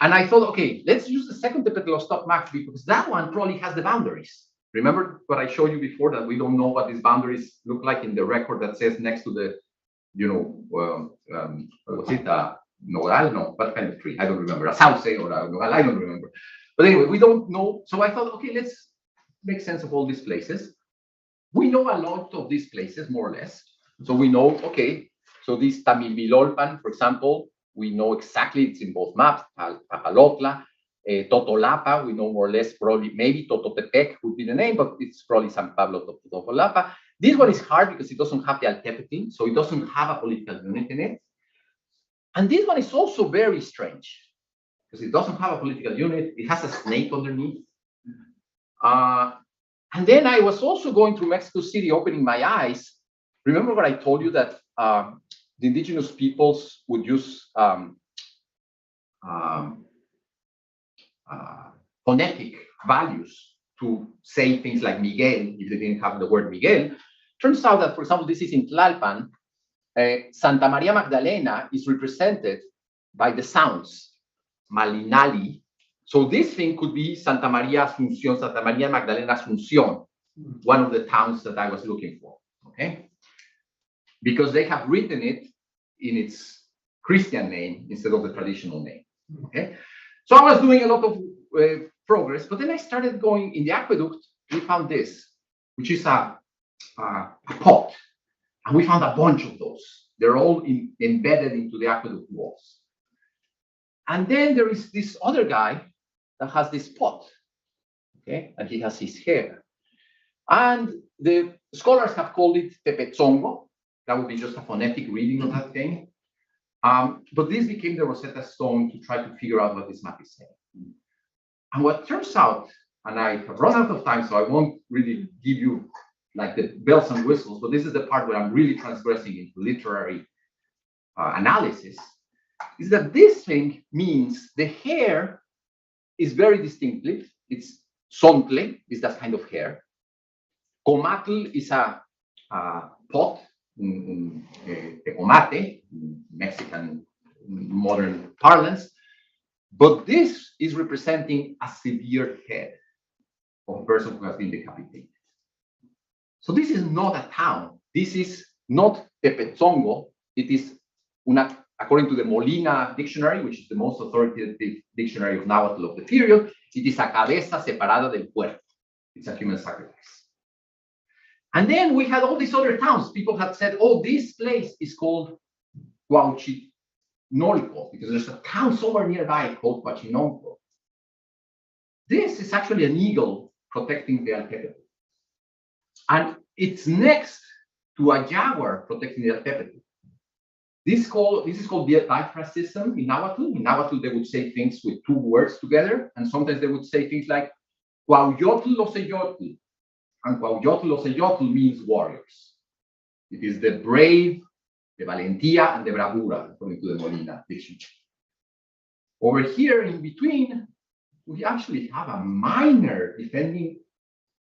And I thought, okay, let's use the second Tepetlaoztoc map because that one probably has the boundaries. Remember what I showed you before, that we don't know what these boundaries look like in the record that says next to the, what's it? Nogal? No, what kind of tree? I don't remember. A sauce or a nogal? I don't remember. But anyway, we don't know. So I thought, okay, let's make sense of all these places. We know a lot of these places, more or less. So we know, okay, so this Tamilvilolpan, for example, we know exactly, it's in both maps, Papalotla, Totolapa, we know more or less, probably, maybe Tototepec would be the name, but it's probably San Pablo Totolapa. This one is hard because it doesn't have the Altepetl, so it doesn't have a political unit in it. And this one is also very strange because it doesn't have a political unit. It has a snake underneath. And then I was also going through Mexico City, opening my eyes. Remember what I told you that the indigenous peoples would use phonetic values to say things like Miguel if they didn't have the word Miguel. Turns out that, for example, this is in Tlalpan. Santa Maria Magdalena is represented by the sounds Malinali. So this thing could be Santa Maria Asunción, Santa Maria Magdalena Asunción, one of the towns that I was looking for. Okay, because they have written it in its Christian name instead of the traditional name. Okay, so I was doing a lot of progress, but then I started going in the aqueduct. We found this, which is a pot, and we found a bunch of those. They're all embedded into the aqueduct walls. And then there is this other guy that has this pot, okay, and he has his hair. And the scholars have called it Tepetzongo. That would be just a phonetic reading of that thing. But this became the Rosetta Stone to try to figure out what this map is saying. And what turns out, and I have run out of time, so I won't really give you like the bells and whistles, but this is the part where I'm really transgressing into literary analysis, is that this thing means the hair is very distinctive. It's sontle, is that kind of hair. Comatl is a pot, tecomate, Mexican modern parlance. But this is representing a severe head of a person who has been decapitated. So this is not a town. This is not Tepetzongo. It is, according to the Molina dictionary, which is the most authoritative dictionary of Nahuatl of the period, it is a cabeza separada del cuerpo. It's a human sacrifice. And then we had all these other towns. People had said, oh, this place is called Cuauhyotl, because there's a town somewhere nearby called Cuauhyotl. This is actually an eagle protecting the Altepetl. And it's next to a jaguar protecting the Altepetl. This is called the Diaphras System in Nahuatl. In Nahuatl, they would say things with two words together, and sometimes they would say things like Cuauhyotl Oceloyotl. And Cuauhyotl Oceloyotl means warriors. It is the brave, the valentía, and the bravura, according to the Molina dictionary. Over here in between, we actually have a miner defending.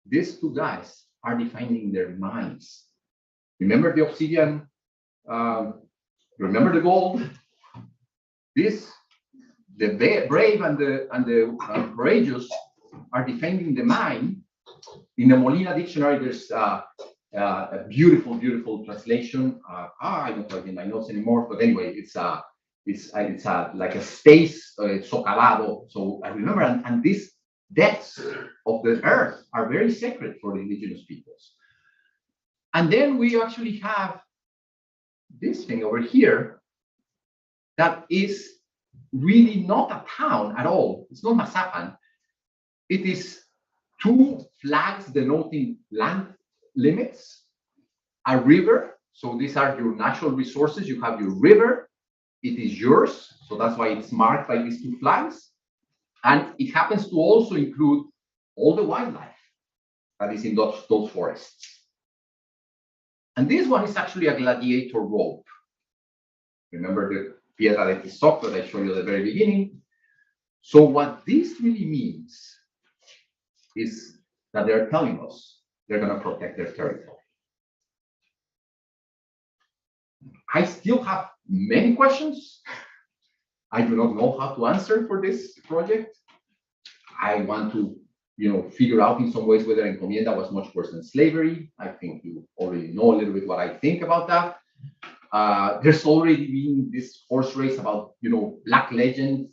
These two guys are defending their mines. Remember the obsidian? Remember the gold? The brave and the courageous are defending the mine. In the Molina dictionary, there's a beautiful translation. I don't have it in my notes anymore, but anyway, it's like a space socavado. So I remember, and these depths of the earth are very sacred for the indigenous peoples. And then we actually have this thing over here that is really not a town at all. It's not Mazapan. It is two flags denoting land limits, a river. So these are your natural resources. You have your river. It is yours. So that's why it's marked by these two flags. And it happens to also include all the wildlife that is in those forests. And this one is actually a gladiator rope. Remember the piedra de Texcoco that I showed you at the very beginning? So what this really means is that they're telling us they're going to protect their territory. I still have many questions. I do not know how to answer for this project. I want to, figure out in some ways whether encomienda was much worse than slavery. I think you already know a little bit what I think about that. There's already been this horse race about, black legend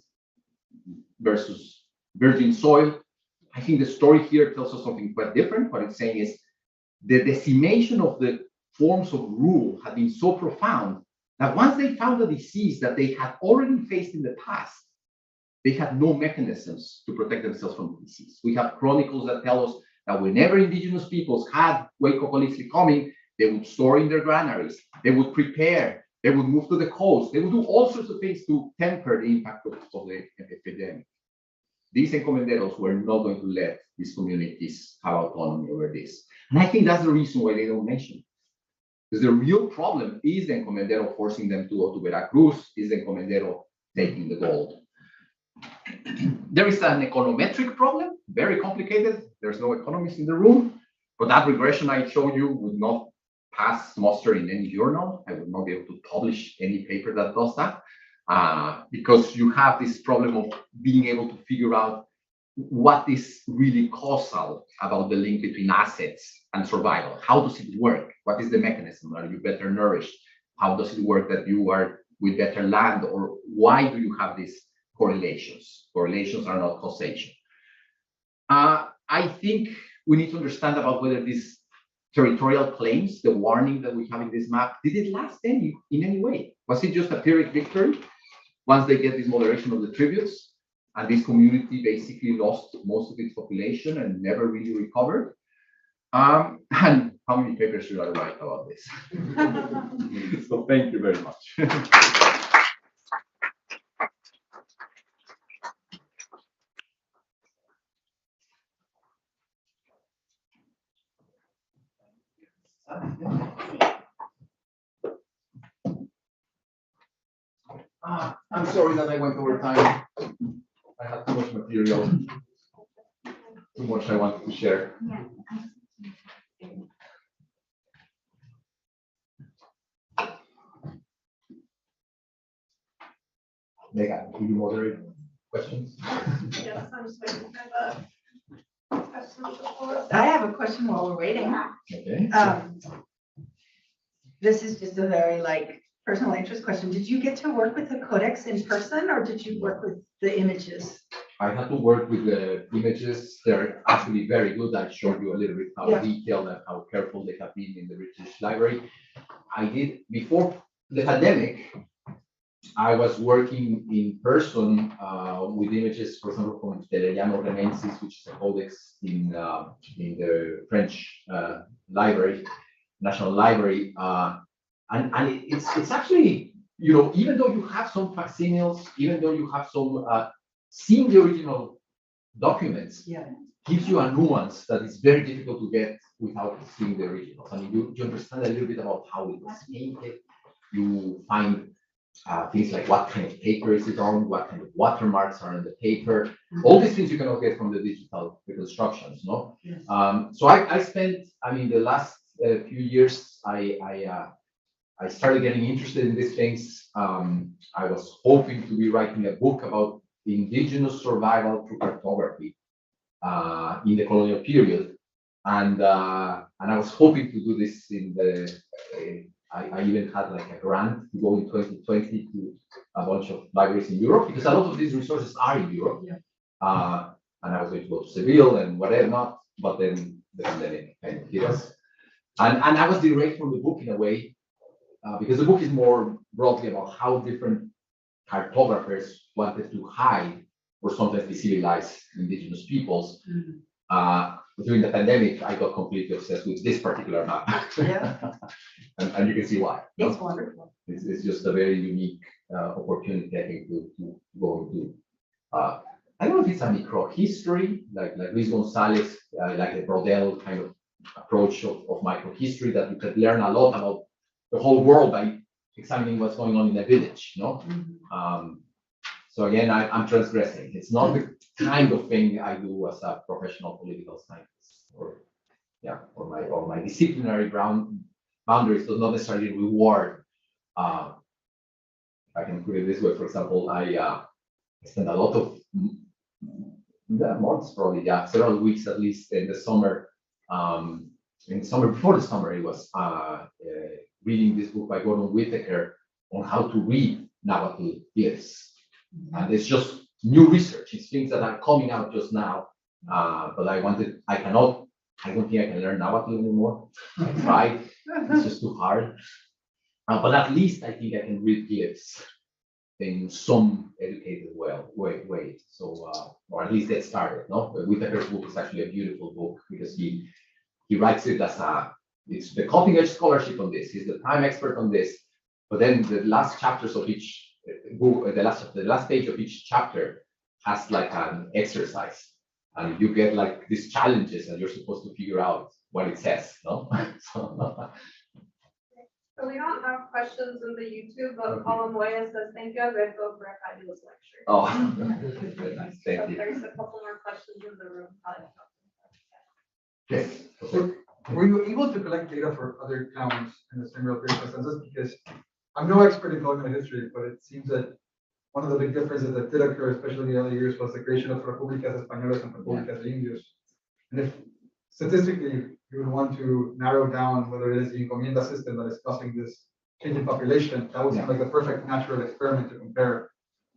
versus virgin soil. I think the story here tells us something quite different. What it's saying is the decimation of the forms of rule had been so profound that once they found a disease that they had already faced in the past, they had no mechanisms to protect themselves from the disease. We have chronicles that tell us that whenever indigenous peoples had Huaycocolitzli coming, they would store in their granaries, they would prepare, they would move to the coast, they would do all sorts of things to temper the impact of the epidemic. These encomenderos were not going to let these communities have autonomy over this. And I think that's the reason why they don't mention it. Because the real problem is the encomendero forcing them to go to Veracruz, is the encomendero taking the gold. There is an econometric problem, very complicated. There's no economists in the room, but that regression I showed you would not pass muster in any journal. I would not be able to publish any paper that does that, because you have this problem of being able to figure out what is really causal about the link between assets and survival. How does it work? What is the mechanism? Are you better nourished? How does it work that you are with better land? Or why do you have these correlations? Correlations are not causation. I think we need to understand about whether these territorial claims, the warning that we have in this map, did it last in any way? Was it just a Pyrrhic victory once they get this moderation of the tributes? And this community basically lost most of its population and never really recovered. And how many papers should I write about this? So thank you very much. I'm sorry that I went over time. I had too much material, too much I wanted to share. Megan, will you moderate questions? Yes, I'm just waiting for the questions before. I have a question while we're waiting. Okay. This is just a very personal interest question. Did you get to work with the Codex in person, or did you work with the images? I had to work with the images. They're actually very good. I showed you a little bit how detailed and how careful they have been in the British Library. I did, before the pandemic, I was working in person with images, for example, from Census, which is a codex in the French library, National Library, and it's actually, you know, even though you have some facsimiles, even though you have some seeing the original documents, Yeah. gives you a nuance that is very difficult to get without seeing the originals. I mean, you understand a little bit about how it was painted. You find things like what kind of paper is it on, what kind of watermarks are on the paper. All these things you cannot get from the digital reconstructions, no? Yes. So I spent, I mean, the last few years, I started getting interested in these things. I was hoping to be writing a book about indigenous survival through cartography in the colonial period, and I was hoping to do this in the. I even had like a grant to go in 2020 to a bunch of libraries in Europe because a lot of these resources are in Europe. Yeah. And I was going to go to Seville and whatever not, but then the pandemic kind of hit us. And I was deranged from the book in a way because the book is more broadly about how different cartographers wanted to hide or sometimes decivilize indigenous peoples. During the pandemic, I got completely obsessed with this particular map. Yeah. and you can see why. No? It's wonderful. It's just a very unique opportunity, I think, to go into. I don't know if it's a microhistory, like Luis Gonzalez, like a Brodel kind of approach of microhistory that you could learn a lot about the whole world by examining what's going on in a village, no? So again, I'm transgressing. It's not the kind of thing I do as a professional political scientist, or my disciplinary boundaries does not necessarily reward. I can put it this way. For example, I spent a lot of months, probably, several weeks at least in the summer. In the summer, before the summer, it was reading this book by Gordon Whittaker on how to read Nahuatl glyphs. And it's just new research. It's things that are coming out just now. But I don't think I can learn Nahuatl anymore. I tried. It's just too hard. But at least I think I can read glyphs in some educated way. So, or at least get started. No, Whittaker's book is actually a beautiful book because he writes it as it's the cutting edge scholarship on this. He's the prime expert on this. But then the last chapters of each book, the last page of each chapter has like an exercise, and you get like these challenges, and you're supposed to figure out what it says. No. So we don't have questions in the YouTube, but Acolhua says, thank you, Alberto, for a fabulous lecture. Oh, very nice. Thank So you. there's a couple more questions in the room. Yes. So were you able to collect data for other towns in the same period of census? Because I'm no expert in colonial history, but it seems that one of the big differences that did occur, especially in the early years, was the creation of Repúblicas Españolas and Repúblicas de Indios. And if statistically you would want to narrow down whether it is the encomienda system that is causing this change in population, that would seem like the perfect natural experiment to compare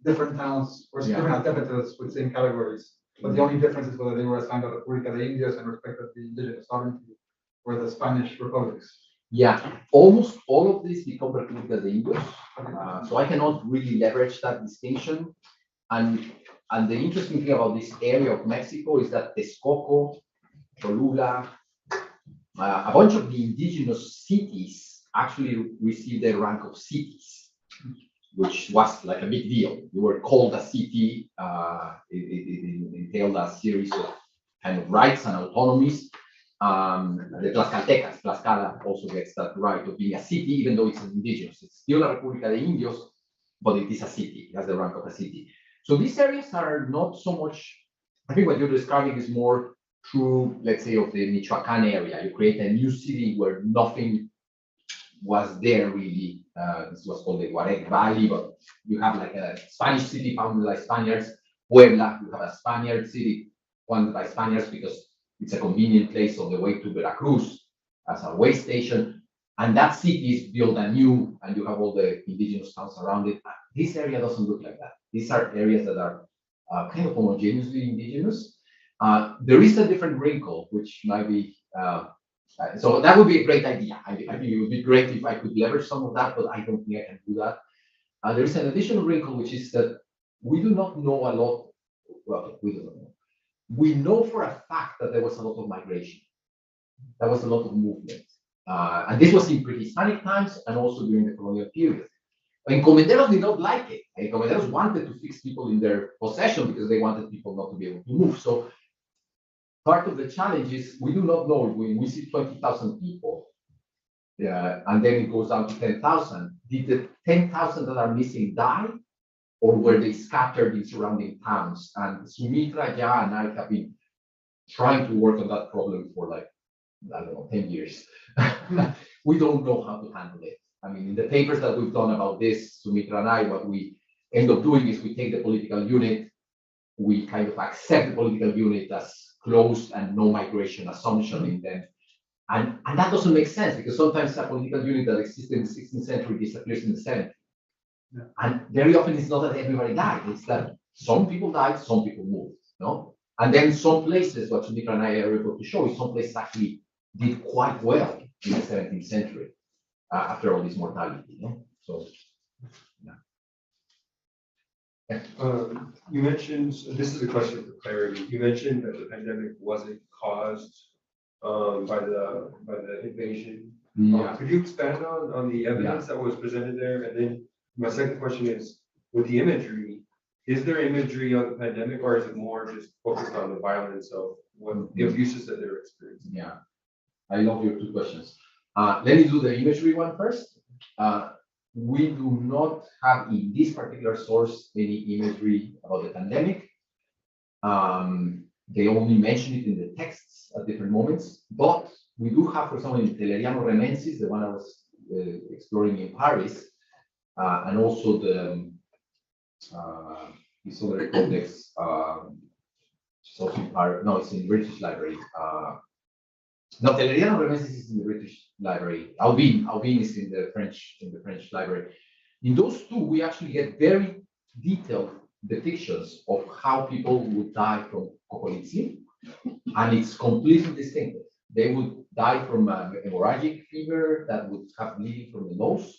different towns or different altepetls with same categories. But the only difference is whether they were assigned to República de Indios and respect of the indigenous sovereignty or the Spanish republics. Yeah, almost all of these become Repúblicas de Indios, so I cannot really leverage that distinction. And the interesting thing about this area of Mexico is that Texcoco, Cholula, a bunch of the indigenous cities actually received the rank of cities, which was like a big deal. You were called a city. It entailed a series of kind of rights and autonomies. The Tlaxcaltecas, Tlaxcala also gets that right of being a city, even though it's an indigenous. It's still a República de Indios, but it is a city. It has the rank of a city. So these areas are not so much, I think what you're describing is more true, let's say, of the Michoacan area. You create a new city where nothing was there really. This was called the Guarec Valley, but you have like a Spanish city founded by Spaniards. Puebla, you have a Spaniard city founded by Spaniards because it's a convenient place on the way to Veracruz as a way station. And that city is built anew, and you have all the indigenous towns around it. This area doesn't look like that. These are areas that are kind of homogeneously indigenous. There is a different wrinkle, which might be, so that would be a great idea. I think it would be great if I could leverage some of that, but I don't think I can do that. there is an additional wrinkle, which is that we do not know a lot. Well, we don't know. We know for a fact that there was a lot of migration. There was a lot of movement. And this was in pre-Hispanic times and also during the colonial period. Encomenderos did not like it. Encomenderos wanted to fix people in their possession because they wanted people not to be able to move. So part of the challenge is we do not know. We see 20,000 people, and then it goes down to 10,000. Did the 10,000 that are missing die, or were they scattered in surrounding towns? And Sumitra, Ja, and I have been trying to work on that problem for like, I don't know, 10 years. We don't know how to handle it. I mean, in the papers that we've done about this, Sumitra and I, what we end up doing is we take the political unit, we kind of accept the political unit as closed and no migration assumption in them. And that doesn't make sense because sometimes a political unit that existed in the 16th century disappears in the 17th. Yeah. And very often it's not that everybody died, it's that some people died, some people moved, no? And then some places, what Sumitra and I are able to show is some places actually did quite well in the 17th century after all this mortality, no? So, yeah. You mentioned, this is a question for clarity. You mentioned that the pandemic wasn't caused by the invasion. Yeah. Could you expand on the evidence that was presented there? And then my second question is, with the imagery, is there imagery on the pandemic, or is it more just focused on the violence of what the abuses that they're experiencing? Yeah, I love your two questions. Let me do the imagery one first. We do not have in this particular source any imagery about the pandemic. They only mention it in the texts at different moments, but we do have, for example, in Teleriano Remensis, the one I was exploring in Paris, and also the this other codex, it's also in Paris, no, it's in the British Library. No, Teleriano Remensis is in the British Library. Albin is in the French Library. In those two, we actually get very detailed depictions of how people would die from cocolizin, and it's completely distinctive. They would die from hemorrhagic fever that would have bleeding from the nose.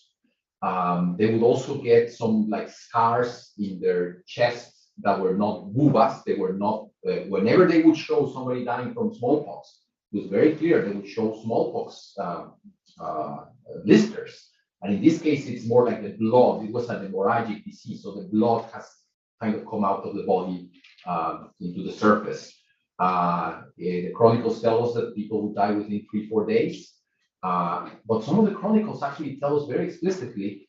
They would also get some like scars in their chest that were not bubas. They were not, whenever they would show somebody dying from smallpox, it was very clear they would show smallpox blisters. And in this case, it's more like the blood. It was an hemorrhagic disease, so the blood has kind of come out of the body into the surface. The chronicles tell us that people would die within 3-4 days. But some of the chronicles actually tell us very explicitly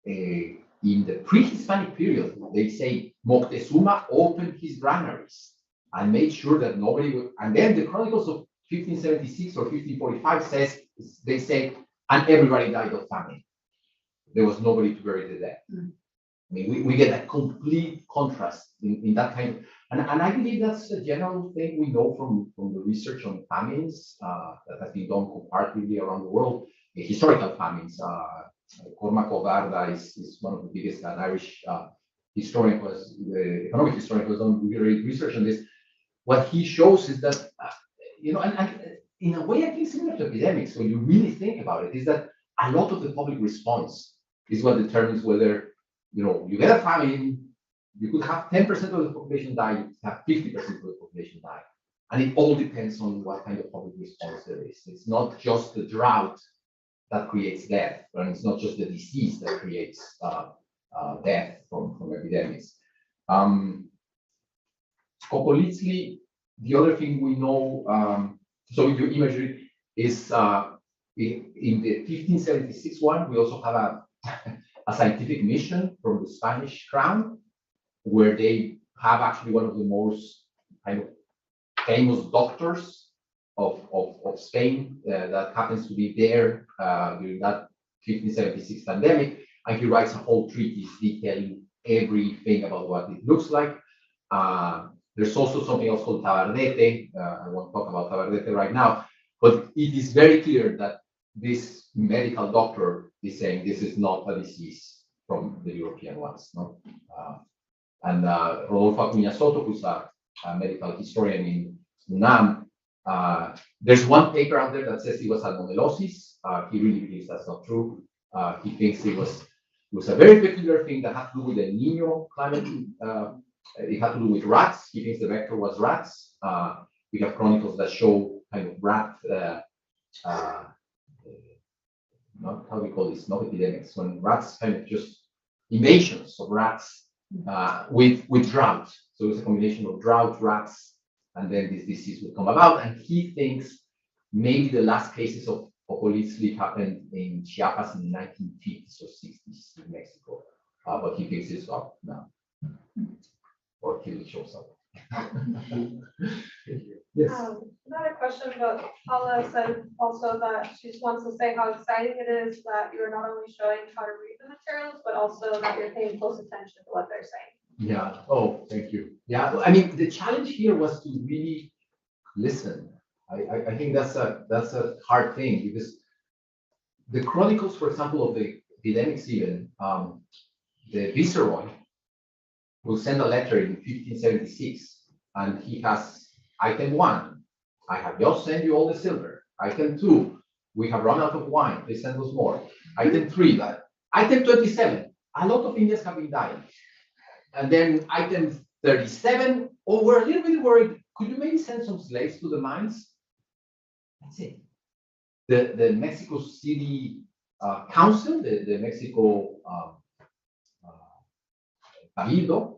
in the pre-Hispanic period, they say Moctezuma opened his granaries and made sure that nobody would, and then the chronicles of 1576 or 1545 says, they say, and everybody died of famine. There was nobody to bury the dead. I mean, we get a complete contrast in that kind of, and I believe that's a general thing we know from the research on famines that has been done comparatively around the world, the historical famines. Cormac O'Garda is one of the biggest, an Irish historian, the economic historian who has done great research on this. What he shows is that, and in a way, I think similar to epidemics, when you really think about it, is that a lot of the public response is what determines whether, you get a famine, you could have 10% of the population die, you could have 50% of the population die. And it all depends on what kind of public response there is. It's not just the drought that creates death, and it's not just the disease that creates death from epidemics. Cocolizli, the other thing we know, so your imagery is in the 1576 one, we also have a scientific mission from the Spanish crown, where they have actually one of the most kind of famous doctors of Spain that happens to be there during that 1576 pandemic, and he writes a whole treatise detailing everything about what it looks like. There's also something else called Tabardete. I won't talk about Tabardete right now, but it is very clear that this medical doctor is saying this is not a disease from the European ones. No? And Rodolfo Acuña Soto, who's a medical historian in UNAM, there's one paper out there that says it was salmonellosis. He really believes that's not true. He thinks it was was a very peculiar thing that had to do with the Nino climate. It had to do with rats. He thinks the vector was rats. We have chronicles that show kind of rat, not how we call this, not epidemics, when rats kind of just invasions of rats with drought. So it's a combination of drought, rats, and then this disease will come about. And he thinks maybe the last cases of Ocolizli happened in Chiapas in the 1950s or 60s in Mexico. But he thinks it's up now. Or till it shows up. Yes. Another question, but Paula said also that she just wants to say how exciting it is that you're not only showing how to read the materials, but also that you're paying close attention to what they're saying. Yeah. Oh, thank you. Yeah. I mean, the challenge here was to really listen. I think that's a hard thing because the chronicles, for example, of the epidemics, even the viceroy will send a letter in 1576, and he has item 1. I have just sent you all the silver. Item 2, we have run out of wine. Please send us more. Item 3, that item 27, a lot of Indians have been dying. And then item 37, oh, we're a little bit worried. Could you maybe send some slaves to the mines? That's it. The Mexico City Council, the Mexico Cabildo,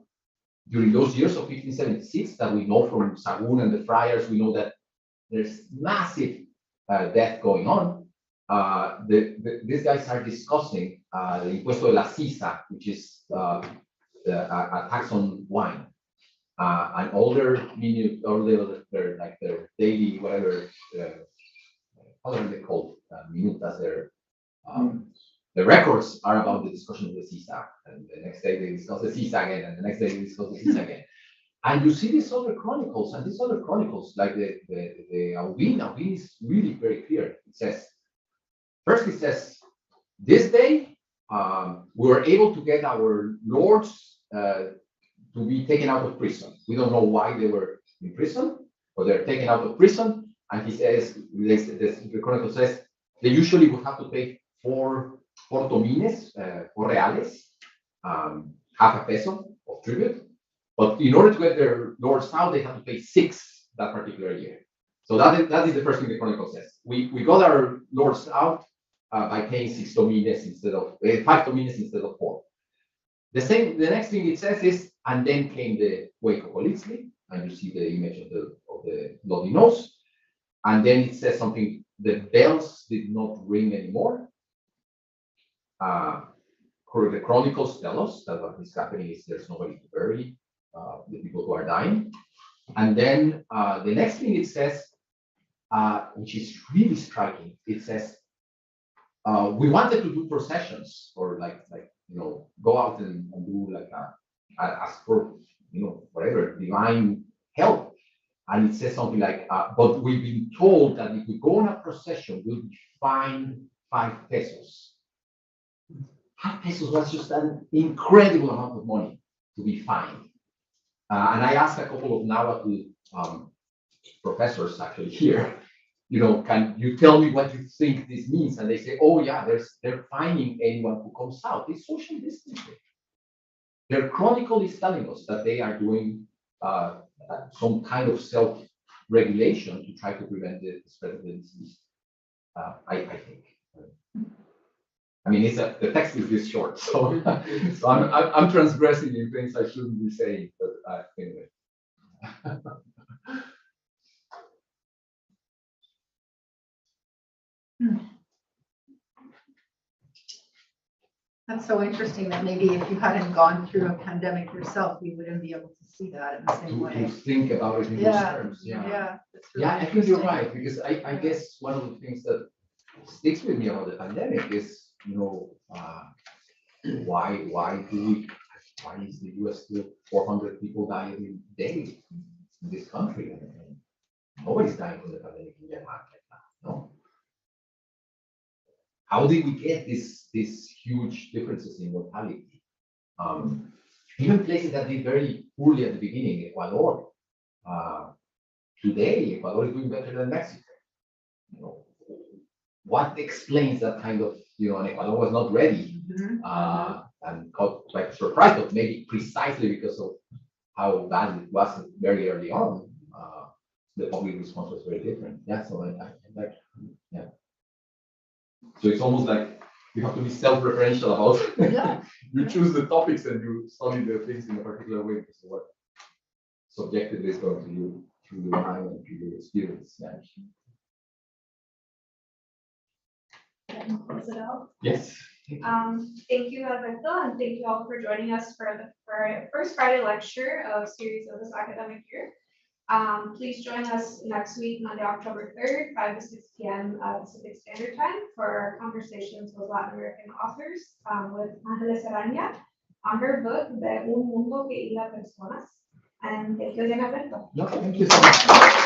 during those years of 1576 that we know from Sahagún and the friars, we know that there's massive death going on. These guys are discussing the impuesto de la sisa, which is a tax on wine. And all their daily whatever, what are they called? Minutas, the records are about the discussion of the CISA, and the next day they discuss the CISA again, and the next day they discuss the CISA again. And you see these other chronicles, and these other chronicles, like the Aubin is really very clear. It says, first it says, this day we were able to get our lords to be taken out of prison. We don't know why they were in prison, but they're taken out of prison. And he says, the chronicle says, they usually would have to pay 4 tomines, 4 reales, half a peso of tribute. But in order to get their lords out, they have to pay 6 that particular year. So that is the first thing the chronicle says. We got our lords out by paying 6 tomines instead of 5 tomines instead of 4. The next thing it says is, and then came the wake of Ocolizli, and you see the image of the bloody nose. And then it says something, the bells did not ring anymore. The chronicles tell us that what is happening is there's nobody to bury the people who are dying. And then the next thing it says, which is really striking, it says, we wanted to do processions or like go out and do like ask for whatever divine help. And it says something like, but we've been told that if we go on a procession, we'll be fined 5 pesos. 5 pesos was just an incredible amount of money to be fined. And I asked a couple of Nahuatl professors actually here, can you tell me what you think this means? And they say, oh yeah, they're fining anyone who comes out. It's social distancing. Their chronicle is telling us that they are doing some kind of self-regulation to try to prevent the spread of the disease. I think. I mean, the text is this short, so I'm transgressing in things I shouldn't be saying, but anyway. That's so interesting that maybe if you hadn't gone through a pandemic yourself, you wouldn't be able to see that in the same To way. think about it in those terms, yeah. That's really I think you're interesting. right, because I guess one of the things that sticks with me about the pandemic is, why is the US still 400 people die every day in this country? And nobody's dying from the pandemic in Denmark right now, no? How did we get these huge differences in mortality? Even places that did very poorly at the beginning, Ecuador. Today, Ecuador is doing better than Mexico. What explains that kind of, and Ecuador was not ready. and caught like surprised, but maybe precisely because of how bad it was very early on, the public response was very different. Yeah, so I like, yeah. So it's almost like you have to be self-referential about. Yeah. You choose the topics and you study the things in a particular way because of what subjective is going to you through your mind and through your experience. Yeah. And close it out. Yes. Thank you, Alberto, and thank you all for joining us for the first Friday lecture of series of this academic year. Please join us next week, Monday, October 3rd, 5 to 6 p.m. Pacific Standard Time for our conversations with Latin American authors with Ángeles Araña on her book, De un mundo que hila personas. And thank you again, Alberto. No, thank you so much.